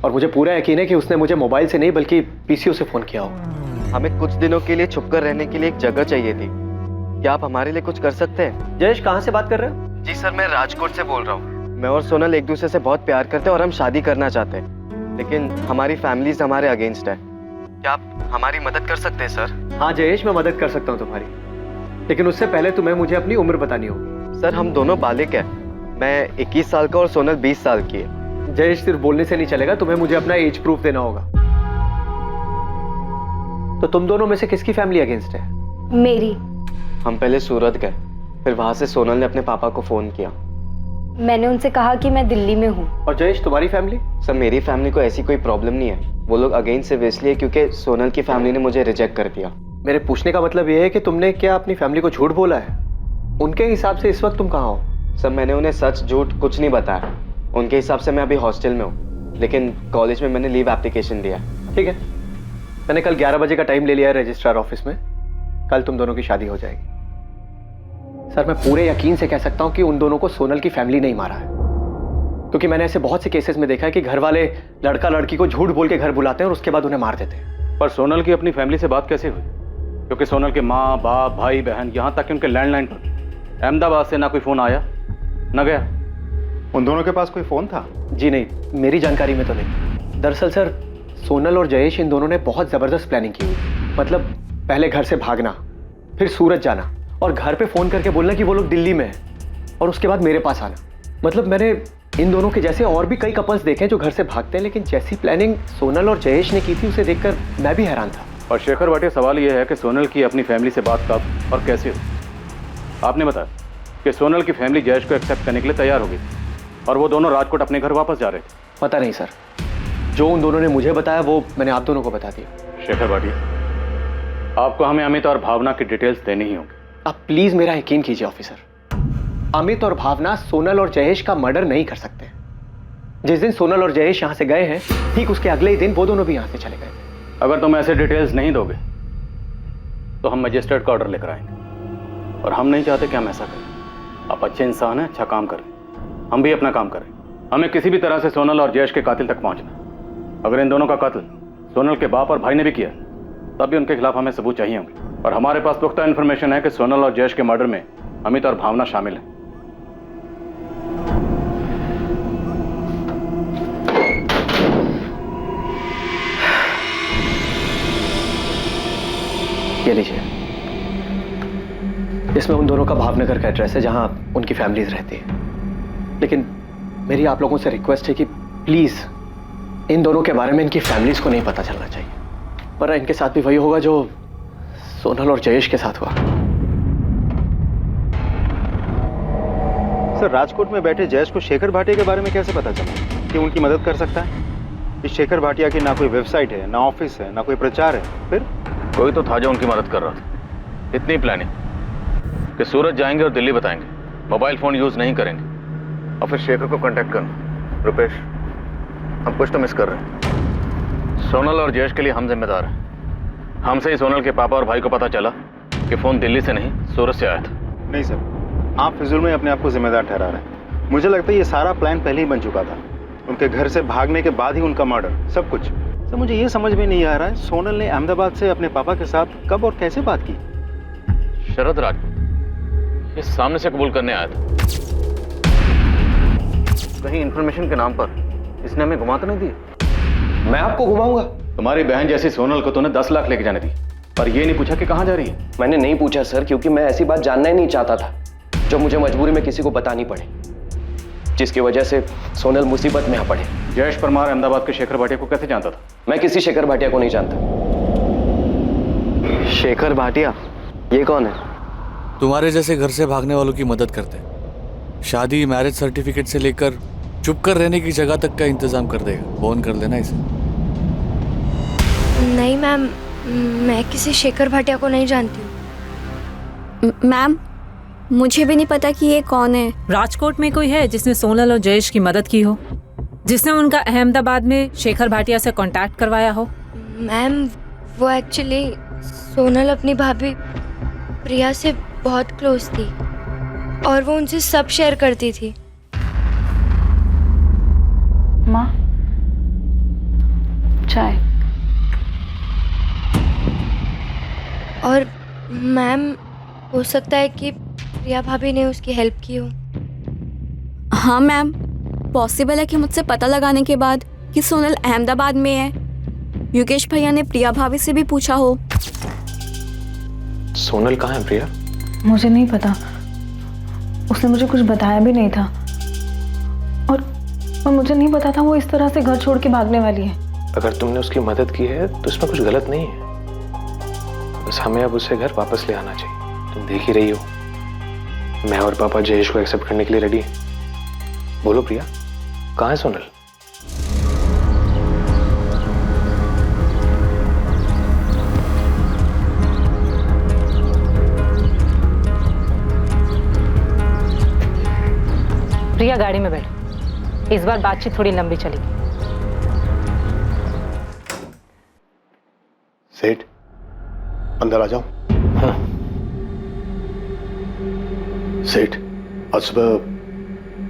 और मुझे पूरा यकीन है कि उसने मुझे मोबाइल से नहीं बल्कि पीसीओ से फोन किया होगा। हमें कुछ दिनों के लिए छुपकर रहने के लिए एक जगह चाहिए थी, क्या आप हमारे लिए कुछ कर सकते हैं? जयेश कहाँ से बात कर रहे हैं? जी सर, मैं राजकोट से बोल रहा हूँ। मैं और सोनल एक दूसरे से बहुत प्यार करते हैं और हम शादी करना चाहते हैं, लेकिन हमारी फैमिलीज हमारे अगेंस्ट है। क्या आप हमारी मदद कर सकते हैं सर? हाँ जयेश, मैं मदद कर सकता हूँ तुम्हारी, लेकिन उससे पहले तुम्हें मुझे अपनी उम्र बतानी होगी। सर हम दोनों बालिग हैं, मैं 21 साल का और सोनल 20 साल की है। जयेश सिर्फ बोलने से नहीं चलेगा, तुम्हें मुझे अपना एज प्रूफ देना होगा। तो तुम दोनों में से किसकी फैमिली अगेंस्ट है? मेरी। हम पहले सूरत गए, फिर वहां से सोनल ने अपने पापा को फोन किया। मैंने उनसे कहा कि मैं दिल्ली में हूँ। और जयेश तुम्हारी फैमिली? सर मेरी फैमिली को ऐसी कोई प्रॉब्लम नहीं है, वो लोग अगेंस्ट सिर्फ इसलिए क्योंकि सोनल की फैमिली ने मुझे रिजेक्ट कर दिया। मेरे पूछने का मतलब ये है कि तुमने क्या अपनी फैमिली को झूठ बोला है? उनके हिसाब से इस वक्त तुम कहाँ हो? सर मैंने उन्हें सच झूठ कुछ नहीं बताया, उनके हिसाब से मैं अभी हॉस्टल में हूँ, लेकिन कॉलेज में मैंने लीव एप्लीकेशन दिया। ठीक है, मैंने कल 11 बजे का टाइम ले लिया है रजिस्ट्रार ऑफिस में, कल तुम दोनों की शादी हो जाएगी। सर मैं पूरे यकीन से कह सकता हूँ कि उन दोनों को सोनल की फैमिली नहीं मारा है, क्योंकि मैंने ऐसे बहुत से केसेस में देखा है कि घर वाले लड़का लड़की को झूठ बोल के घर बुलाते हैं और उसके बाद उन्हें मार देते हैं। पर सोनल की अपनी फैमिली से बात कैसे हुई? क्योंकि सोनल के माँ बाप भाई बहन यहाँ तक कि उनके लैंडलाइन पर अहमदाबाद से ना कोई फोन आया ना गया। उन दोनों के पास कोई फोन था? जी नहीं, मेरी जानकारी में तो नहीं। दरअसल सर, सोनल और जयेश इन दोनों ने बहुत जबरदस्त प्लानिंग की हुई। मतलब पहले घर से भागना, फिर सूरत जाना और घर पे फोन करके बोलना कि वो लोग दिल्ली में हैं और उसके बाद मेरे पास आना। मतलब मैंने इन दोनों के जैसे और भी कई कपल्स देखे हैं जो घर से भागते हैं, लेकिन जैसी प्लानिंग सोनल और जयेश ने की थी उसे देखकर मैं भी हैरान था। और शेखर भाटिया, सवाल यह है कि सोनल की अपनी फैमिली से बात कब और कैसे हुई? आपने बताया कि सोनल की फैमिली जयेश को एक्सेप्ट करने के लिए तैयार हो गई और वो दोनों राजकोट अपने घर वापस जा रहे थे। पता नहीं सर, जो उन दोनों ने मुझे बताया वो मैंने आप दोनों को बता दिया। शेखर भाटिया, आपको हमें अमित और भावना की डिटेल्स देनी ही होंगी। आप प्लीज मेरा यकीन कीजिए ऑफिसर, अमित और भावना सोनल और जयेश का मर्डर नहीं कर सकते। जिस दिन सोनल और जयेश यहाँ से गए हैं, ठीक उसके अगले ही दिन वो दोनों भी यहाँ से चले गए थे। अगर तुम ऐसे डिटेल्स नहीं दोगे तो हम मजिस्ट्रेट का ऑर्डर लेकर आएंगे और हम नहीं चाहते कि हम ऐसा करें। आप अच्छे इंसान हैं, अच्छा काम करें, हम भी अपना काम करें। हमें किसी भी तरह से सोनल और जयेश के कातिल तक पहुंचना। अगर इन दोनों का कत्ल सोनल के बाप और भाई ने भी किया तब भी उनके खिलाफ हमें सबूत चाहिए होंगे। और हमारे पास पुख्ता इन्फॉर्मेशन है कि सोनल और जयेश के मर्डर में अमित और भावना शामिल हैं। ये लीजिए, इसमें उन दोनों का भावनगर का एड्रेस है जहां उनकी फैमिलीज रहती है। लेकिन मेरी आप लोगों से रिक्वेस्ट है कि प्लीज इन दोनों के बारे में इनकी फैमिलीज को नहीं पता चलना चाहिए, वरना इनके साथ भी वही होगा जो सोनल और जयेश के साथ हुआ। सर, राजकोट में बैठे जयेश को शेखर भाटिया के बारे में कैसे पता चला कि उनकी मदद कर सकता है? इस शेखर भाटिया की ना कोई वेबसाइट है, ना ऑफिस है, ना कोई प्रचार है। फिर कोई तो था जो उनकी मदद कर रहा था। इतनी प्लानिंग कि सूरत जाएंगे और दिल्ली बताएंगे, मोबाइल फोन यूज नहीं करेंगे और फिर शेखर को कांटेक्ट करना। रुपेश, हम कुछ तो मिस कर रहे हैं। सोनल और जयेश के लिए हम जिम्मेदार हैं। हमसे ही सोनल के पापा और भाई को पता चला कि फोन दिल्ली से नहीं सूरत से आया था। नहीं सर, आप फिजूल में अपने आप को जिम्मेदार ठहरा रहे हैं। मुझे लगता है ये सारा प्लान पहले ही बन चुका था। उनके घर से भागने के बाद ही उनका मर्डर, सब कुछ। सर, मुझे ये समझ में नहीं आ रहा है सोनल ने अहमदाबाद से अपने पापा के साथ कब और कैसे बात की? शरद राजपूत ये सामने से कबूल करने आया था। कहीं इंफॉर्मेशन के नाम पर इसने हमें घुमा तो नहीं दी? मैं आपको घुमाऊंगा? तुम्हारी बहन जैसी सोनल को तूने 10 लाख लेके जाने दी, पर ये नहीं पूछा कि कहाँ जा रही है? मैंने नहीं पूछा सर, क्योंकि मैं ऐसी बात जानना ही नहीं चाहता था जो मुझे मजबूरी में किसी को बतानी पड़े, जिसकी वजह से सोनल मुसीबत में आ पड़े। जयेश परमार अहमदाबाद के शेखर भाटिया को कैसे जानता था? मैं किसी शेखर भाटिया को नहीं जानता। शेखर भाटिया ये कौन है? तुम्हारे जैसे घर से भागने वालों की मदद करते हैं। शादी, मैरिज सर्टिफिकेट से लेकर चुप कर रहने की जगह तक का इंतजाम कर देगा। फोन कर लेना इसे। नहीं मैम, मैं किसी शेखर भाटिया को नहीं जानती हूँ। मैम, मुझे भी नहीं पता कि ये कौन है। राजकोट में कोई है जिसने सोनल और जयेश की मदद की हो, जिसने उनका अहमदाबाद में शेखर भाटिया से कांटेक्ट करवाया हो? मैम, वो एक्चुअली सोनल अपनी भाभी प्रिया से बहुत क्लोज थी और वो उनसे सब शेयर करती थी। माँ, चाय। और मैम, हो सकता है कि प्रिया भाभी ने उसकी हेल्प की हो। हाँ मैम, पॉसिबल है कि मुझसे पता लगाने के बाद कि सोनल अहमदाबाद में है, योगेश भैया ने प्रिया भाभी से भी पूछा हो। सोनल कहाँ है प्रिया? मुझे नहीं पता, उसने मुझे कुछ बताया भी नहीं था और मुझे नहीं पता था वो इस तरह से घर छोड़ के भागने वाली है। अगर तुमने उसकी मदद की है तो इसमें कुछ गलत नहीं है, बस हमें अब उसे घर वापस ले आना चाहिए। तुम देख ही रही हो, मैं और पापा जयेश को एक्सेप्ट करने के लिए रेडी हैं। बोलो प्रिया, कहाँ है सोनल? प्रिया, गाड़ी में बैठो। इस बार बातचीत थोड़ी लंबी चलेगी। सेठ, अंदर आ जाओ। हाँ। सेठ, आज सुबह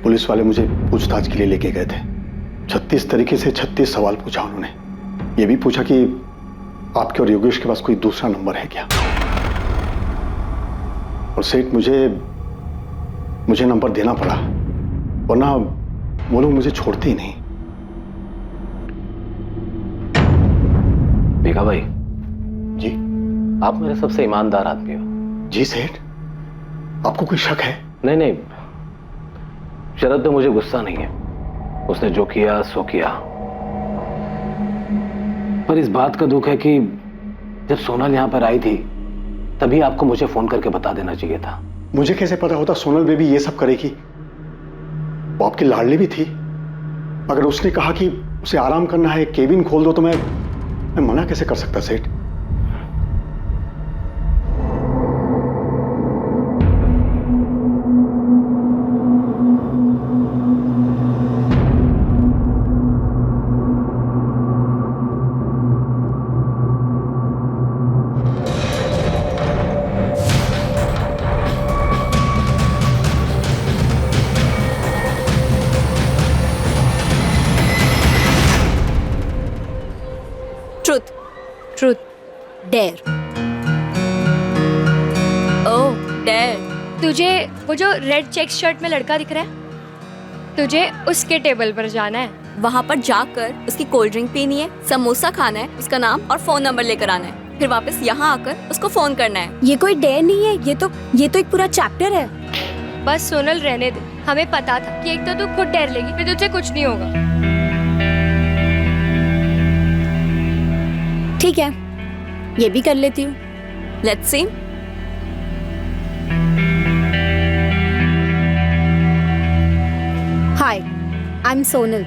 पुलिस वाले मुझे पूछताछ के लिए लेके गए थे। 36 तरीके से 36 सवाल पूछा उन्होंने। ये भी पूछा कि आपके और योगेश के पास कोई दूसरा नंबर है क्या। और सेठ, मुझे नंबर देना पड़ा, वरना वो लोग मुझे छोड़ते ही नहीं। भीखा भाई जी, आप मेरे सबसे ईमानदार आदमी हो। जी सेठ, आपको कोई शक है? नहीं नहीं, शरद पे मुझे गुस्सा नहीं है, उसने जो किया सो किया। पर इस बात का दुख है कि जब सोनल यहां पर आई थी तभी आपको मुझे फोन करके बता देना चाहिए था। मुझे कैसे पता होता सोनल बेबी ये सब करेगी? वो आपकी लाडली भी थी। अगर उसने कहा कि उसे आराम करना है, केबिन खोल दो, तो मैं मना कैसे कर सकता सेठ? Truth, truth, dare. Oh dare. तुझे वो जो रेड चेक शर्ट में लड़का दिख रहा है, तुझे उसके टेबल पर जाना है। वहाँ पर जाकर उसकी कोल्ड ड्रिंक पीनी है, समोसा खाना है, उसका नाम और फोन नंबर लेकर आना है, फिर वापस यहाँ आकर उसको फोन करना है। ये कोई डेयर नहीं है, ये तो एक पूरा चैप्टर है। बस सोनल रहने दे, हमें पता था कि एक तो तू खुद डेर लेगी, फिर तुझे कुछ नहीं होगा। ठीक है, ये भी कर लेती हूँ। Let's see. Hi, I am Sonal.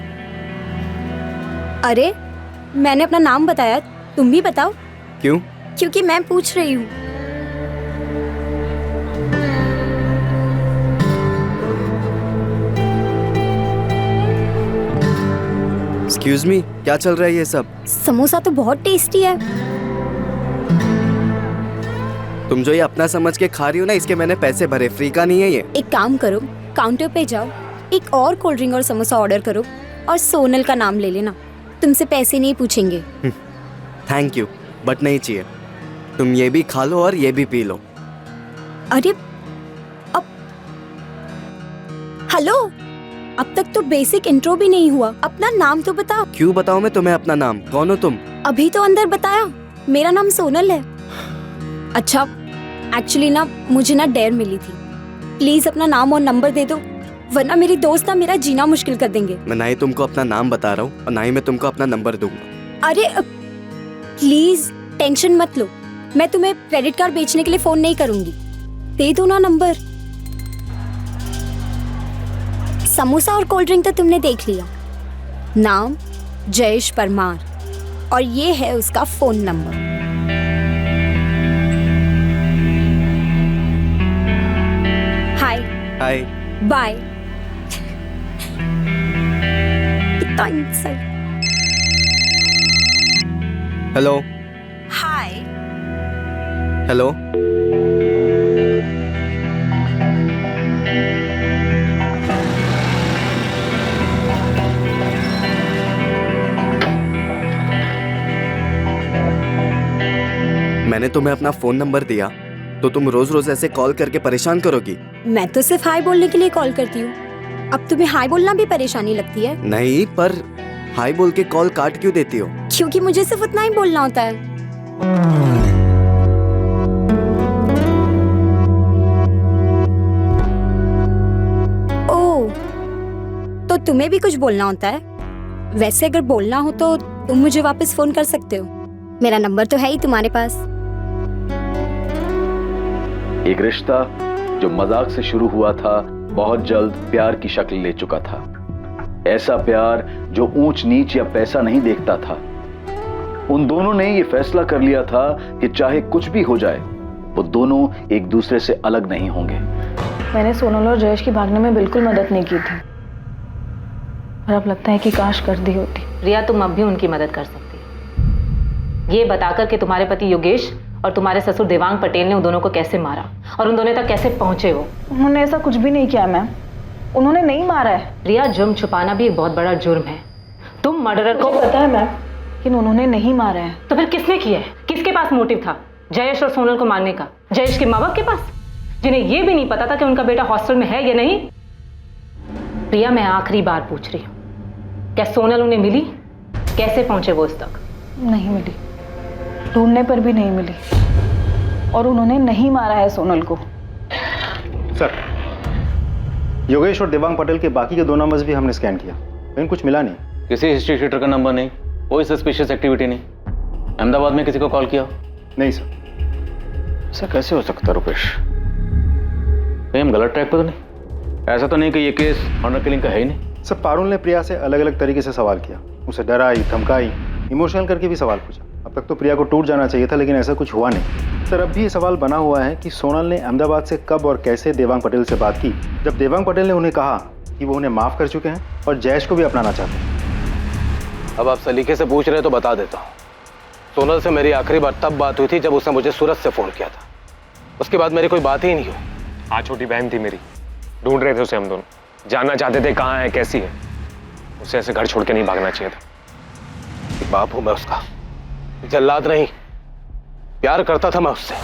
अरे मैंने अपना नाम बताया, तुम भी बताओ। क्यों? क्योंकि मैं पूछ रही हूँ। एक्सक्यूज मी, क्या चल रहा है ये सब? समोसा तो बहुत टेस्टी है। तुम जो ये अपना समझ के खा रही हो ना, इसके मैंने पैसे भरे, फ्री का नहीं है ये। एक काम करो, काउंटर पे जाओ, एक और कोल्ड ड्रिंक और समोसा ऑर्डर करो और सोनल का नाम ले लेना, तुमसे पैसे नहीं पूछेंगे। थैंक यू, बट नहीं चाहिए। तुम ये भी खा लो और ये भी पी लो। अरे अब हेलो, अब तक तो बेसिक इंट्रो भी नहीं हुआ, अपना नाम तो बताओ। क्यों बताऊं मैं तुम्हें अपना नाम? कौन हो तुम? अभी तो अंदर बताया, मेरा नाम सोनल है। अच्छा, एक्चुअली ना मुझे ना डेयर मिली थी, प्लीज अपना नाम और नंबर दे दो, वरना मेरी दोस्त ना मेरा जीना मुश्किल कर देंगे। मैं ना ही तुमको अपना नाम बता रहा हूँ और ना ही मैं तुमको अपना नंबर दूंगा। अरे प्लीज टेंशन मत लो, मैं तुम्हें क्रेडिट कार्ड बेचने के लिए फोन नहीं करूंगी, दे दो ना नंबर। समोसा और कोल्ड ड्रिंक तो तुमने देख लिया, नाम जयेश परमार और ये है उसका फोन नंबर। हाय हाय बाय। कितना इंसल्ट। Hello hi hello. मैंने तुम्हें अपना फोन नंबर दिया तो तुम रोज रोज ऐसे कॉल करके परेशान करोगी? मैं तो सिर्फ हाय बोलने के लिए कॉल करती हूँ, अब तुम्हें हाय बोलना भी परेशानी लगती है? नहीं, पर हाय बोल के कॉल काट क्यों देती हो? क्योंकि मुझे सिर्फ उतना ही बोलना होता है। ओह, तो तुम्हें भी कुछ बोलना होता है? वैसे अगर बोलना हो तो तुम मुझे वापस फोन कर सकते हो, मेरा नंबर तो है ही तुम्हारे पास। एक रिश्ता जो मजाक से शुरू हुआ था बहुत जल्द प्यार की शक्ल ले चुका था। ऐसा प्यार जो ऊंच नीच या पैसा नहीं देखता था। उन दोनों ने ये फैसला कर लिया था कि चाहे कुछ भी हो जाए वो दोनों एक दूसरे से अलग नहीं होंगे। मैंने सोनल और जयेश की भागने में बिल्कुल मदद नहीं की थी, और अब लगता है कि काश कर दी होती। रिया, तुम अब भी उनकी मदद कर सकती है, ये बताकर कि तुम्हारे पति योगेश और तुम्हारे ससुर देवांग पटेल ने उन दोनों को कैसे मारा और उन दोनों तक कैसे पहुंचे वो। उन्होंने ऐसा कुछ भी नहीं किया मैम, उन्होंने नहीं मारा है। रिया, जुर्म छुपाना भी एक बहुत बड़ा जुर्म है। तुम मर्डरर को पता है मैम, लेकिन उन्होंने नहीं मारा है। तो फिर किसने किया है? किसके पास मोटिव था जयेश और सोनल को मारने का? जयेश के माँ बाप के पास, जिन्हें यह भी नहीं पता था कि उनका बेटा हॉस्टल में है या नहीं। प्रिया, मैं आखिरी बार पूछ रही हूँ, क्या सोनल उन्हें मिली? कैसे पहुंचे वो उस तक? नहीं मिली, ढूंढने पर भी नहीं मिली, और उन्होंने नहीं मारा है सोनल को। सर, योगेश और देवांग पटेल के बाकी के 2 नंबर्स भी हमने स्कैन किया, लेकिन कुछ मिला नहीं। किसी हिस्ट्री शीटर का नंबर नहीं, कोई सस्पिशियस एक्टिविटी नहीं। अहमदाबाद में किसी को कॉल किया? नहीं सर। ऐसा कैसे हो सकता रुपेश? कहीं हम गलत ट्रैक पर तो नहीं? ऐसा तो नहीं कि ये केस ऑनर किलिंग का है ही नहीं। सर, पारुल ने प्रिया से अलग अलग तरीके से सवाल किया, उसे डराई, धमकाई, इमोशनल करके भी सवाल पूछा। अब तक तो प्रिया को टूट जाना चाहिए था, लेकिन ऐसा कुछ हुआ नहीं। सर, अब भी ये सवाल बना हुआ है कि सोनल ने अहमदाबाद से कब और कैसे देवांग पटेल से बात की, जब देवांग पटेल ने उन्हें कहा कि वो उन्हें माफ कर चुके हैं और जयेश को भी अपनाना चाहते हैं। अब आप सलीके से पूछ रहे हैं तो बता देता हूँ। सोनल से मेरी आखिरी बार तब बात हुई थी जब उसने मुझे सूरत से फोन किया था। उसके बाद मेरी कोई बात ही नहीं हुई। हाँ, छोटी बहन थी मेरी, ढूंढ रहे थे उसे हम दोनों, जानना चाहते थे कहाँ है, कैसी है। उसे ऐसे घर छोड़ के नहीं भागना चाहिए था। बाप हूं मैं उसका, जल्लाद नहीं। प्यार करता था मैं उससे।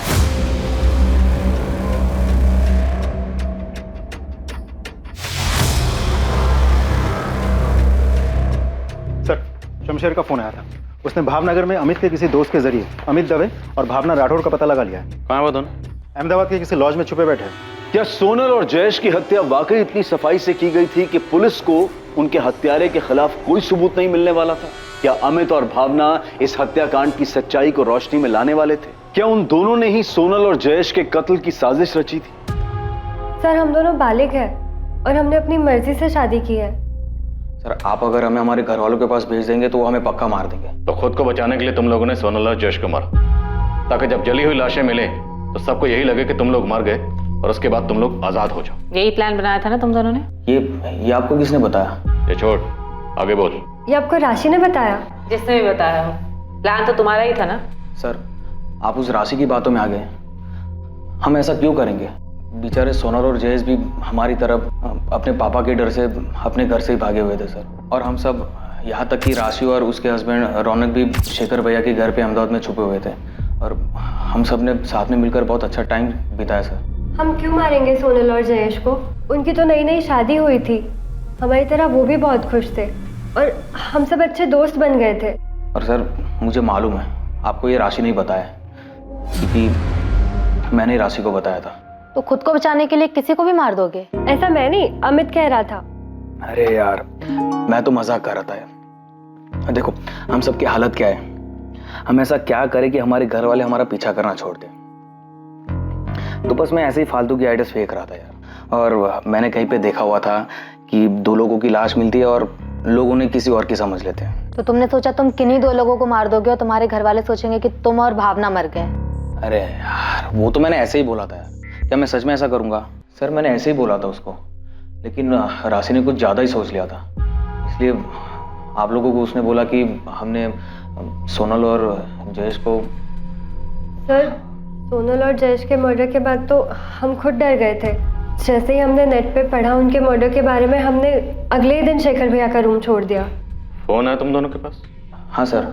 सर, शमशेर का फोन आया था। उसने भावनगर में अमित के किसी दोस्त के जरिए अमित दवे और भावना राठौड़ का पता लगा लिया है। कहाँ है वो दोनों? अहमदाबाद के किसी लॉज में छुपे बैठे हैं। क्या सोनल और जयेश की हत्या वाकई इतनी सफाई से की गई थी कि पुलिस को उनके हत्यारे के खिलाफ कोई सबूत नहीं मिलने वाला था? क्या अमित और भावना इस हत्याकांड की सच्चाई को रोशनी में लाने वाले थे? क्या उन दोनों ने ही सोनल और जयेश के कत्ल की साजिश रची थी? सर, हम दोनों बालिग हैं और हमने अपनी मर्जी से शादी की है। सर, आप अगर हमें हमारे घर वालों के पास भेज देंगे तो वो हमें पक्का मार देंगे। तो खुद को बचाने के लिए तुम लोगों ने सोनल और जयेश को मारा, ताकि जब जली हुई लाशें मिले तो सबको यही लगे कि तुम लोग मर गए और उसके बाद तुम लोग आजाद हो जाओ। यही प्लान बनाया था ना तुम दोनों ने? ये आपको किसने बताया? ये छोड़, आगे बोल। ये आपको राशि ने बताया? जिसने भी बताया हो, प्लान तो तुम्हारा ही था ना? सर, आप उस राशि की बातों में आ गए। हम ऐसा क्यों करेंगे? बेचारे सोनल और जयेश भी हमारी तरफ अपने पापा के डर से अपने घर से ही भागे हुए थे सर। और हम सब, यहाँ तक कि राशि और उसके हस्बैंड रौनक भी शेखर भैया के घर पे अहमदाबाद में छुपे हुए थे, और हम सब ने साथ में मिलकर बहुत अच्छा टाइम बिताया सर। हम क्यों मारेंगे सोनल और जयेश को? उनकी तो नई नई शादी हुई थी, हमारी तरह वो भी बहुत खुश थे और हम सब अच्छे दोस्त बन गए थे। और सर, मुझे मालूम है आपको ये राशि नहीं बताया, क्योंकि मैंने राशि को बताया था। तो खुद को बचाने के लिए किसी को भी मार दोगे? ऐसा मैं नहीं, अमित कह रहा था। अरे यार, मैं तो मजाक कर रहा था यार। देखो, हम सब की हालत क्या है, हम ऐसा क्या करें कि हमारे घर वाले हमारा पीछा करना छोड़ दें। तो बस मैं ऐसे ही फालतू की आइडियाज फेंक रहा था यार। और मैंने कहीं पे देखा हुआ था कि 2 लोगों की लाश मिलती है और लोग उन्हें किसी और की समझ लेते हैं। तो तुमने सोचा तुम किन्हीं 2 लोगों को मार दोगे और तुम्हारे घर वाले सोचेंगे कि तुम और भावना मर गए? अरे यार, वो तो मैंने ऐसे ही बोला था यार। क्या मैं सच में ऐसा करूंगा? सर, मैंने ऐसे ही बोला था उसको, लेकिन राशि ने कुछ ज्यादा ही सोच लिया था, इसलिए आप लोगों को उसने बोला कि हमने सोनल और जयेश को। सर, सोनल और जयेश के मर्डर के बाद तो हम खुद डर गए थे। जैसे ही हमने नेट पे पढ़ा उनके मर्डर के बारे में, हमने अगले ही दिन शेखर भैया का रूम छोड़ दिया। फोन है तुम दोनों के पास? हाँ सर,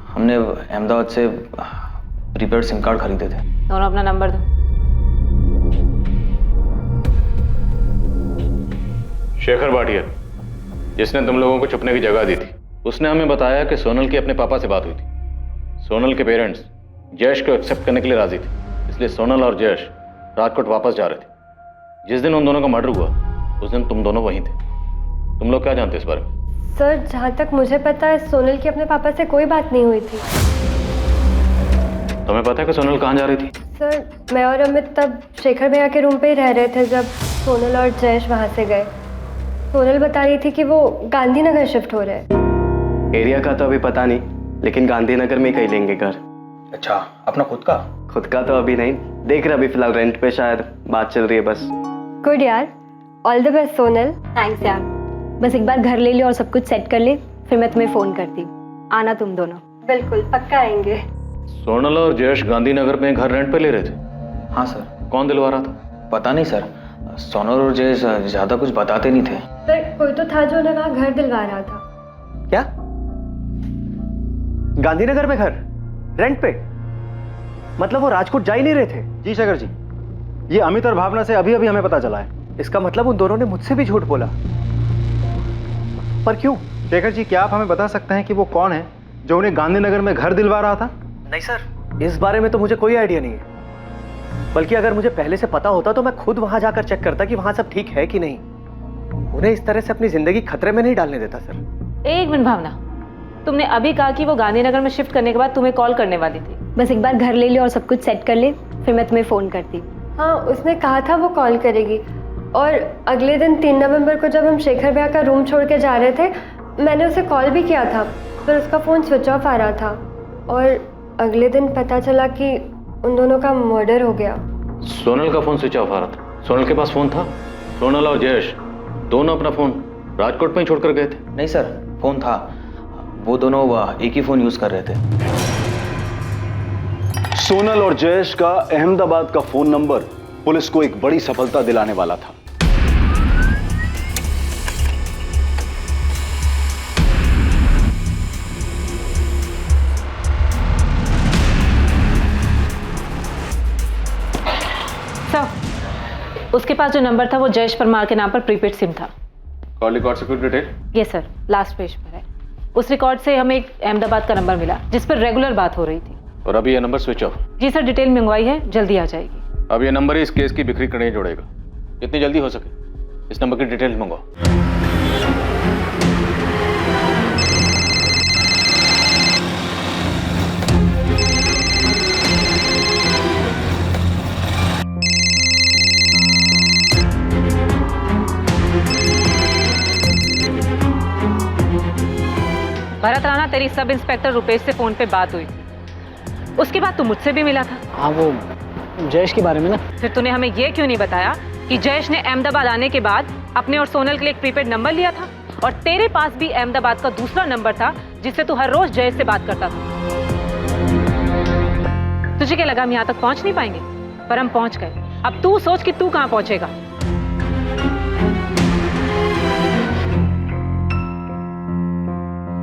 हमने अहमदाबाद से प्रीपेड सिम कार्ड खरीदे थे। दोनों अपना नंबर दो। शेखर भाटिया, जिसने तुम लोगों को छुपने की जगह दी थी, उसने हमें बताया कि सोनल की अपने पापा से बात हुई थी। सोनल के पेरेंट्स जयेश को एक्सेप्ट करने के लिए राजी थे, इसलिए सोनल और जयेश राजकोट वापस जा रहे थे। जिस दिन उन दोनों का मर्डर हुआ उस दिन तुम दोनों वहीं थे। तुम लोग क्या जानते हो इस बारे में? सर, जहाँ तक मुझे पता है सोनल की अपने पापा से कोई बात नहीं हुई थी। तुम्हें पता है कि सोनल कहाँ जा रही थी? सर, मैं और अमित तब शेखर भैया के रूम पे ही रह रहे थे जब सोनल और जयेश वहाँ से गए। सोनल बता रही थी कि वो गांधीनगर शिफ्ट हो रहे हैं। एरिया का तो अभी पता नहीं, लेकिन गांधीनगर में ही कहीं लेंगे घर। अच्छा, अपना खुद का? खुद का तो अभी नहीं, देख रहे अभी फिलहाल रेंट पे, शायद बात चल रही है बस। गुड यार, all the best Sonal. Thanks यार, बस एक बार घर ले ले और सब कुछ सेट कर ले, फिर मैं तुम्हें फोन करती हूँ। आना तुम दोनों। बिल्कुल, पक्का आएंगे। सोनल और जयेश गांधीनगर में घर रेंट पे ले रहे थे? हाँ सर। कौन दिलवा रहा था? पता नहीं सर, सोनल और जयेश ज्यादा कुछ बताते नहीं थे। सर, कोई तो था जो उन्हें वहाँ घर दिलवा रहा था। क्या? गांधीनगर में घर रेंट पे? मतलब वो राजकोट जा ही नहीं रहे थे? जी शेखर जी, ये अमित और भावना से अभी अभी हमें पता चला है। इसका मतलब उन दोनों ने मुझसे भी झूठ बोला। पर क्यों? शेखर जी, क्या आप हमें बता सकते हैं कि वो कौन है जो उन्हें गांधीनगर में घर दिलवा रहा था? नहीं सर, इस बारे में तो मुझे कोई आइडिया नहीं है। बल्कि अगर मुझे पहले से पता होता तो मैं खुद वहां जाकर चेक करता कि वहां सब ठीक है कि नहीं। उन्हें इस तरह से अपनी जिंदगी खतरे में नहीं डालने देता सर। एक मिनट भावना, तुमने अभी कहा कि वो गांधीनगर में शिफ्ट करने के बाद तुम्हें कॉल करने वाली थी। बस एक बार घर ले ले और सब कुछ सेट कर ले, फिर मैं तुम्हें फ़ोन करती। हाँ, उसने कहा था वो कॉल करेगी। और अगले दिन 3 नवंबर को जब हम शेखर भैया का रूम छोड़ के जा रहे थे, मैंने उसे कॉल भी किया था, पर उसका फ़ोन स्विच ऑफ आ रहा था। और अगले दिन पता चला कि उन दोनों का मर्डर हो गया। सोनल का फोन स्विच ऑफ आ रहा था? सोनल के पास फोन था? सोनल और जयेश दोनों अपना फोन राजकोट में ही छोड़कर गए थे? नहीं सर, फोन था। वो दोनों एक ही फोन यूज कर रहे थे। सोनल और जयेश का अहमदाबाद का फोन नंबर पुलिस को एक बड़ी सफलता दिलाने वाला था। सर, उसके पास जो नंबर था वो जयेश परमार के नाम पर प्रीपेड सिम था। कॉल रिकॉर्ड से कुछ डिटेल? ये सर, लास्ट पेज पर है। उस रिकॉर्ड से हमें एक अहमदाबाद का नंबर मिला जिस पर रेगुलर बात हो रही थी। और अभी ये नंबर स्विच ऑफ? जी सर, डिटेल मंगवाई है, जल्दी आ जाएगी। अब ये नंबर ही इस केस की बिखरी कड़ियां जोड़ेगा। जितनी जल्दी हो सके इस नंबर की डिटेल्स मंगवाओ। भरत राणा, तेरी सब इंस्पेक्टर रुपेश से फोन पे बात हुई थी। उसके बाद तू मुझसे भी मिला था। हाँ, वो जयेश के बारे में ना। फिर तूने हमें ये क्यों नहीं बताया कि जयेश ने अहमदाबाद आने के बाद अपने और सोनल के लिए एक प्रीपेड नंबर लिया था और तेरे पास भी अहमदाबाद का दूसरा नंबर था जिससे तू हर रोज जयेश से बात करता था। तुझे क्या लगा हम यहाँ तक पहुंच नहीं पाएंगे? पर हम पहुंच गए। अब तू सोच कि तू कहाँ पहुंचेगा।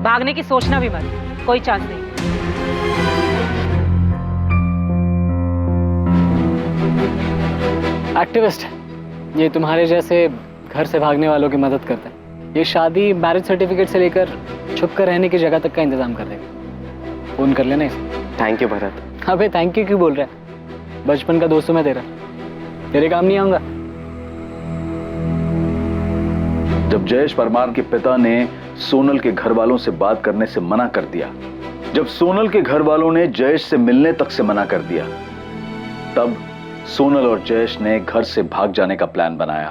भागने की सोचना भी मत, कोई चांस नहीं। एक्टिविस्ट है ये, तुम्हारे जैसे घर से भागने वालों की मदद करता है। ये शादी, मैरिज सर्टिफिकेट से लेकर छुप कर रहने की जगह तक का इंतजाम कर देगा। फोन कर लेना इसे। Thank you Bharat. अबे थैंक यू क्यों बोल रहा है? बचपन का दोस्त हूं मैं तेरा, तेरे काम नहीं आऊंगा। जब जयेश परमार के पिता ने सोनल के घर वालों से बात करने से मना कर दिया, जब सोनल के घर वालों ने जयेश से मिलने तक से मना कर दिया, तब सोनल और जयेश ने घर से भाग जाने का प्लान बनाया।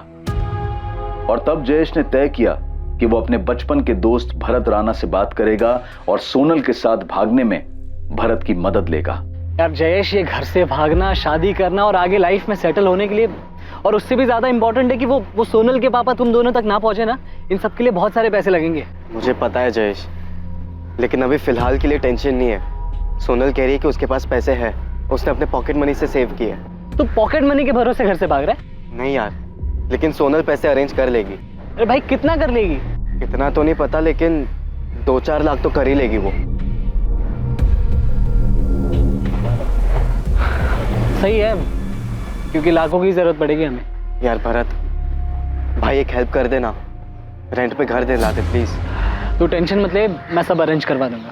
और तब जयेश ने तय किया कि वो अपने बचपन के दोस्त भरत राणा से बात करेगा और सोनल के साथ भागने में भरत की मदद लेगा। यार जयेश, ये घर से भागना, शादी करना और आगे लाइफ में सेटल होने के लिए, और उससे भी ज्यादा इंपॉर्टेंट है कि वो सोनल के पापा तुम दोनों तक ना पहुंचे ना, इन सब के लिए बहुत सारे पैसे लगेंगे। मुझे पता है जयेश, लेकिन अभी फिलहाल के लिए टेंशन नहीं है। सोनल कह रही है कि उसके पास पैसे हैं, उसने अपने पॉकेट मनी से सेव किए। तू पॉकेट मनी के भरोसे घर से भाग रहा है? नहीं यार, लेकिन सोनल पैसे अरेंज कर लेगी। अरे भाई, कितना कर लेगी? कितना तो नहीं पता, लेकिन 2-4 लाख तो कर ही लेगी वो। सही है, क्योंकि लाखों की जरूरत पड़ेगी हमें। यार भरत भाई, एक हेल्प कर देना, रेंट पे घर दिला दे प्लीज। तू टेंशन मत ले, मैं सब अरेंज करवा दूंगा।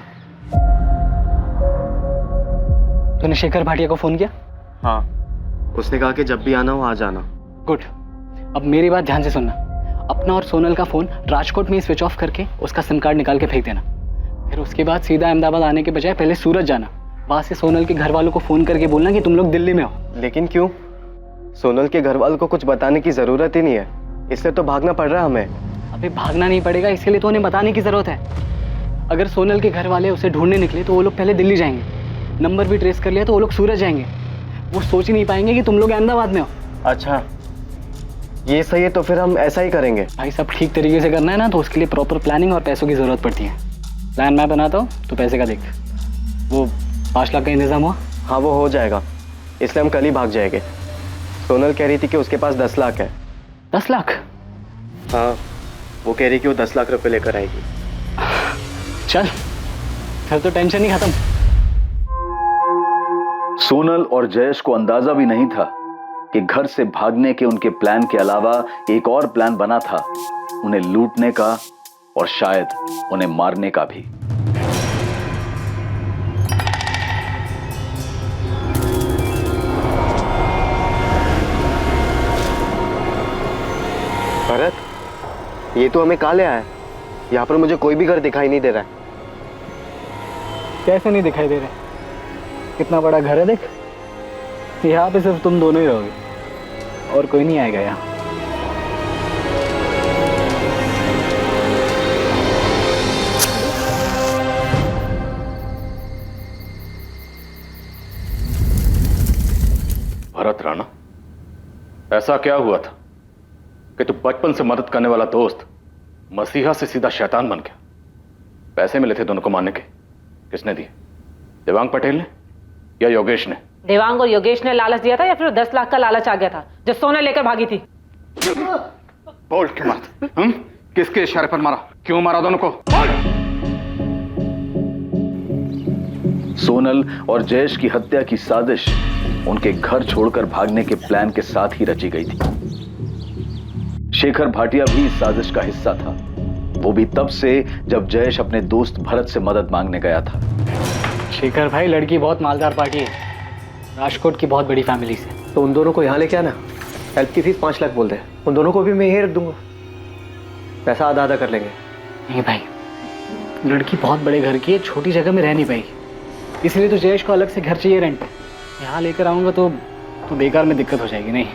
तूने शेखर भाटिया को फोन किया? हाँ, उसने कहा कि जब भी आना हो आ जाना। गुड। अब मेरी बात ध्यान से सुनना। अपना और सोनल का फोन राजकोट में स्विच ऑफ करके उसका सिम कार्ड निकाल के फेंक देना। फिर उसके बाद सीधा अहमदाबाद आने के बजाय पहले सूरत जाना। वहां से सोनल के घर वालों को फोन करके बोलना कि तुम लोग दिल्ली में हो। लेकिन क्यों? सोनल के घर वालों को कुछ बताने की जरूरत ही नहीं है, इसलिए तो भागना पड़ रहा है हमें। अभी भागना नहीं पड़ेगा, इसके लिए तो उन्हें बताने की जरूरत है। अगर सोनल के घर वाले उसे ढूंढने निकले तो वो लोग पहले दिल्ली जाएंगे, नंबर भी ट्रेस कर लिया तो वो लोग सूरत जाएंगे। वो सोच ही नहीं पाएंगे कि तुम लोग अहमदाबाद में हो। अच्छा, ये सही है, तो फिर हम ऐसा ही करेंगे। भाई सब ठीक तरीके से करना है ना, तो उसके लिए प्रॉपर प्लानिंग और पैसों की जरूरत पड़ती है। प्लान मैं बनाता हूँ, तो पैसे का देख। वो 5 लाख का इंतजाम हुआ? हाँ, वो हो जाएगा, इसलिए हम कल ही भाग जाएंगे। सोनल कह रही थी कि उसके पास 10 लाख है। 10 लाख? हाँ, वो कह रही कि वो 10 लाख रुपए लेकर आएगी। चल, फिर तो टेंशन ही खत्म। सोनल और जयेश को अंदाजा भी नहीं था कि घर से भागने के उनके प्लान के अलावा एक और प्लान बना था, उन्हें लूटने का और शायद उन्हें मारने का भी। भरत, ये तो हमें कहाँ ले आया है? यहाँ पर मुझे कोई भी घर दिखाई नहीं दे रहा है। कैसे नहीं दिखाई दे रहा? कितना बड़ा घर है देख। यहाँ पे सिर्फ तुम दोनों ही रहोगे और कोई नहीं आएगा यहाँ। भरत राणा, ऐसा क्या हुआ था कि तू बचपन से मदद करने वाला दोस्त मसीहा से सीधा शैतान बन गया? पैसे मिले थे दोनों को मारने के, किसने दिए? देवांग पटेल ने या योगेश ने? देवांग और योगेश ने लालच दिया था या फिर 10 लाख का लालच आ गया था जो सोना लेकर भागी थी? बोल क्यों मारा? किसके इशारे पर मारा? क्यों मारा दोनों को? सोनल और जयेश की हत्या की साजिश उनके घर छोड़कर भागने के प्लान के साथ ही रची गई थी। शेखर भाटिया भी इस साजिश का हिस्सा था, वो भी तब से जब जयेश अपने दोस्त भरत से मदद मांगने गया था। शेखर भाई लड़की बहुत मालदार पार्टी है, राजकोट की बहुत बड़ी फैमिली से। तो उन दोनों को यहाँ लेके आना, हेल्प की फीस 5 लाख बोल दे, उन दोनों को भी मैं यही रख दूंगा, पैसा आधा आधा कर लेंगे। नहीं भाई, लड़की बहुत बड़े घर की है, छोटी जगह में रह नहीं पाएगी, इसलिए तो जयेश को अलग से घर चाहिए रेंट पे। यहाँ लेकर आऊंगा तो बेकार में दिक्कत हो जाएगी। नहीं,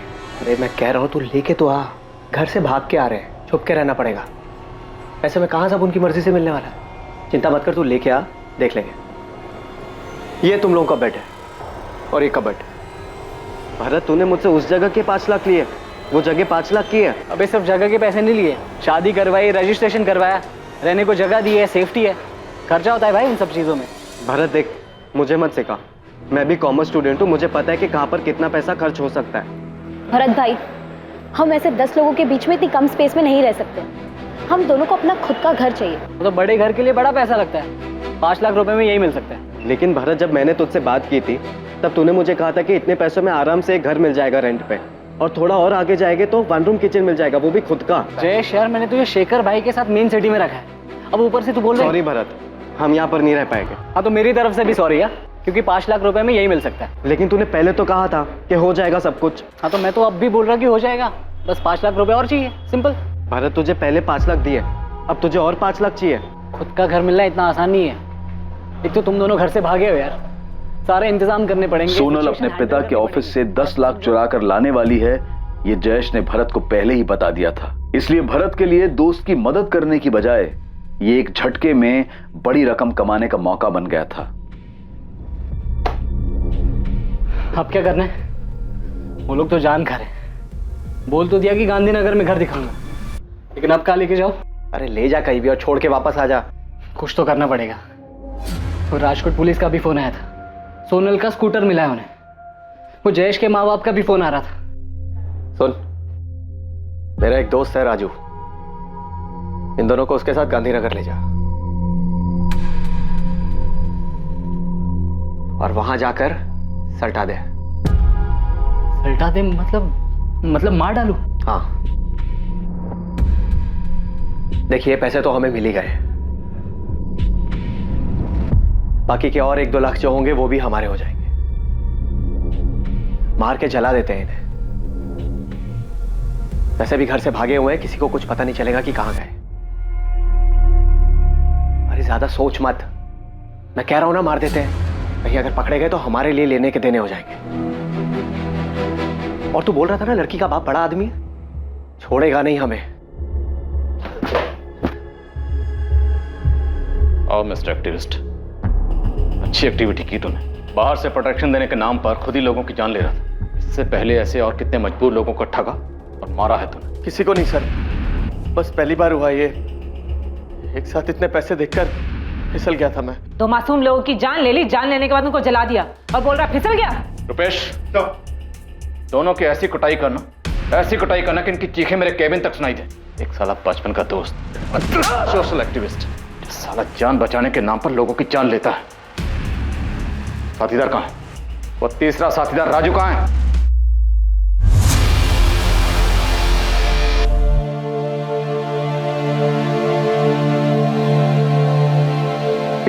अरे मैं कह रहा हूँ तू लेके तो आ, घर से भाग के आ रहे हैं, छुप के रहना पड़ेगा। ऐसे में कहाँ सब उनकी मर्जी से मिलने वाला है? चिंता मत कर, तू लेके आ, देख लेंगे। ये तुम लोगों का बेड है और एक कबट। भरत, तूने मुझसे उस जगह के 5 लाख लिए, वो जगह 5 लाख की है। अबे सिर्फ जगह के पैसे नहीं लिए, शादी करवाई, रजिस्ट्रेशन करवाया, रहने को जगह दी है, सेफ्टी है, खर्चा होता है भाई उन सब चीज़ों में। भरत देख, मुझे मत सिखा, मैं भी कॉमर्स स्टूडेंट हूँ, मुझे पता है कि कहाँ पर कितना पैसा खर्च हो सकता है। भरत भाई, हम ऐसे 10 लोगों के बीच में इतनी कम स्पेस में नहीं रह सकते। हम दोनों को अपना खुद का घर चाहिए। तो बड़े घर के लिए बड़ा पैसा लगता है, 5 लाख रुपए में यही मिल सकता है। लेकिन भरत, जब मैंने तुझसे बात की थी तब तूने मुझे कहा था कि इतने पैसों में आराम से एक घर मिल जाएगा रेंट पे, और थोड़ा और आगे जाएंगे तो 1 रूम किचन मिल जाएगा, वो भी खुद का। जयेश यार, मैंने तुझे शेखर भाई के साथ मेन सिटी में रखा है, अब ऊपर से तू बोल रहा है। सॉरी भरत, हम यहाँ पर नहीं रह पाएंगे। हाँ तो मेरी तरफ से भी सॉरी यार, क्योंकि 5 लाख रुपए में यही मिल सकता है। लेकिन तूने पहले तो कहा था कि हो जाएगा सब कुछ। हाँ तो मैं तो अब भी बोल रहा कि हो जाएगा, बस 5 लाख रुपए और चाहिए, सिंपल। भरत, तुझे पहले 5 लाख दिए, अब तुझे और 5 लाख चाहिए। खुद का घर मिलना इतना आसान नहीं है, एक तो तुम दोनों घर से भागे हो यार, सारे इंतजाम करने पड़ेंगे। सोनल अपने पिता के ऑफिस से 10 लाख चुरा कर लाने वाली है, ये जयेश ने भरत को पहले ही बता दिया था। इसलिए भरत के लिए दोस्त की मदद करने की बजाय ये एक झटके में बड़ी रकम कमाने का मौका बन गया था। अब क्या करना है? वो लोग तो जान खा रहे, बोल तो दिया कि गांधीनगर में घर दिखाऊंगा, लेकिन अब कहाँ लेके जाओ? अरे ले जा कहीं भी और छोड़ के वापस आ जा। कुछ तो करना पड़ेगा। तो राजकोट पुलिस का भी फोन आया था, सोनल का स्कूटर मिला है उन्हें। वो जयेश के माँ बाप का भी फोन आ रहा था। सुन, मेरा एक दोस्त है राजू, इन दोनों को उसके साथ गांधीनगर ले जा और वहां जाकर सल्टा दे। सल्टा दे मतलब मार डालू? हाँ, देखिए पैसे तो हमें मिल ही गए, बाकी के और 1-2 लाख जो होंगे वो भी हमारे हो जाएंगे। मार के जला देते हैं इन्हें, वैसे भी घर से भागे हुए हैं, किसी को कुछ पता नहीं चलेगा कि कहां गए। अरे ज्यादा सोच मत, मैं कह रहा हूं ना मार देते हैं, कहीं अगर पकड़े गए तो हमारे लिए लेने के देने हो जाएंगे। और तू बोल रहा था ना लड़की का बाप बड़ा आदमी है, छोड़ेगा नहीं हमें। आओ मिस्टर एक्टिविस्ट, अच्छी एक्टिविटी की तूने। बाहर से प्रोटेक्शन देने के नाम पर खुद ही लोगों की जान ले रहा था। इससे पहले ऐसे और कितने मजबूर लोगों को ठगा और मारा है तूने? किसी को नहीं सर, बस पहली बार हुआ ये, एक साथ इतने पैसे देखकर फिसल गया था मैं। 2 मासूम लोगों की जान ले ली, जान लेने के बाद उनको जला दिया और बोल रहा फिसल गया। रुपेश, दोनों की ऐसी कुटाई करना कि इनकी चीखें मेरे केबिन तक सुनाई दे। एक साला बचपन का दोस्त, सोशल एक्टिविस्ट, साला जान बचाने के नाम पर लोगों की जान लेता है। साथीदार कहाँ है? वो तीसरा साथीदार राजू कहाँ है?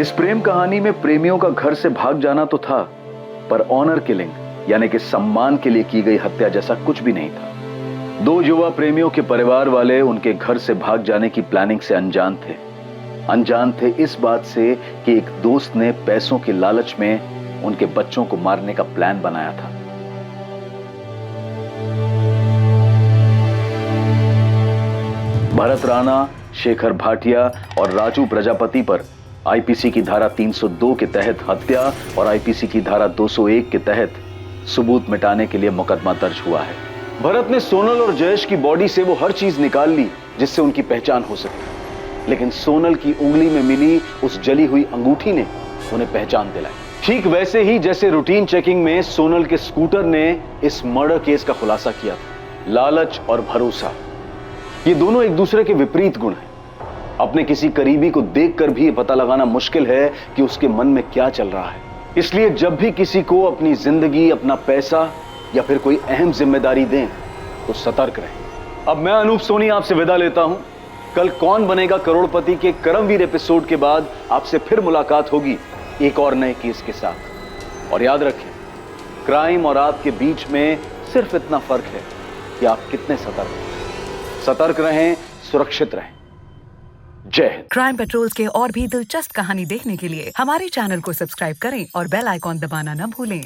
इस प्रेम कहानी में प्रेमियों का घर से भाग जाना तो था, पर ऑनर किलिंग यानी कि सम्मान के लिए की गई हत्या जैसा कुछ भी नहीं था। दो युवा प्रेमियों के परिवार वाले उनके घर से भाग जाने की प्लानिंग से अनजान थे। अनजान थे इस बात से कि एक दोस्त ने पैसों के लालच में उनके बच्चों को मारने का प्लान बनाया था। भरत राणा, शेखर भाटिया और राजू प्रजापति पर आईपीसी की धारा 302 के तहत हत्या और आईपीसी की धारा 201 के तहत सबूत मिटाने के लिए मुकदमा दर्ज हुआ है। भरत ने सोनल और जयेश की बॉडी से वो हर चीज निकाल ली जिससे उनकी पहचान हो सके, लेकिन सोनल की उंगली में मिली उस जली हुई अंगूठी ने उन्हें पहचान दिलाई। ठीक वैसे ही जैसे रूटीन चेकिंग में सोनल के स्कूटर ने इस मर्डर केस का खुलासा किया था। लालच और भरोसा, ये दोनों एक दूसरे के विपरीत गुण हैं। अपने किसी करीबी को देखकर भी पता लगाना मुश्किल है कि उसके मन में क्या चल रहा है। इसलिए जब भी किसी को अपनी जिंदगी, अपना पैसा या फिर कोई अहम जिम्मेदारी दें तो सतर्क रहें। अब मैं अनूप सोनी आपसे विदा लेता हूं। कल कौन बनेगा करोड़पति के करमवीर एपिसोड के बाद आपसे फिर मुलाकात होगी एक और नए केस के साथ। और याद रखें, क्राइम और आपके बीच में सिर्फ इतना फर्क है कि आप कितने सतर्क हैं। सतर्क रहें, सुरक्षित रहें। जय हिंद। क्राइम पेट्रोल्स के और भी दिलचस्प कहानी देखने के लिए हमारे चैनल को सब्सक्राइब करें और बेल आइकॉन दबाना न भूलें।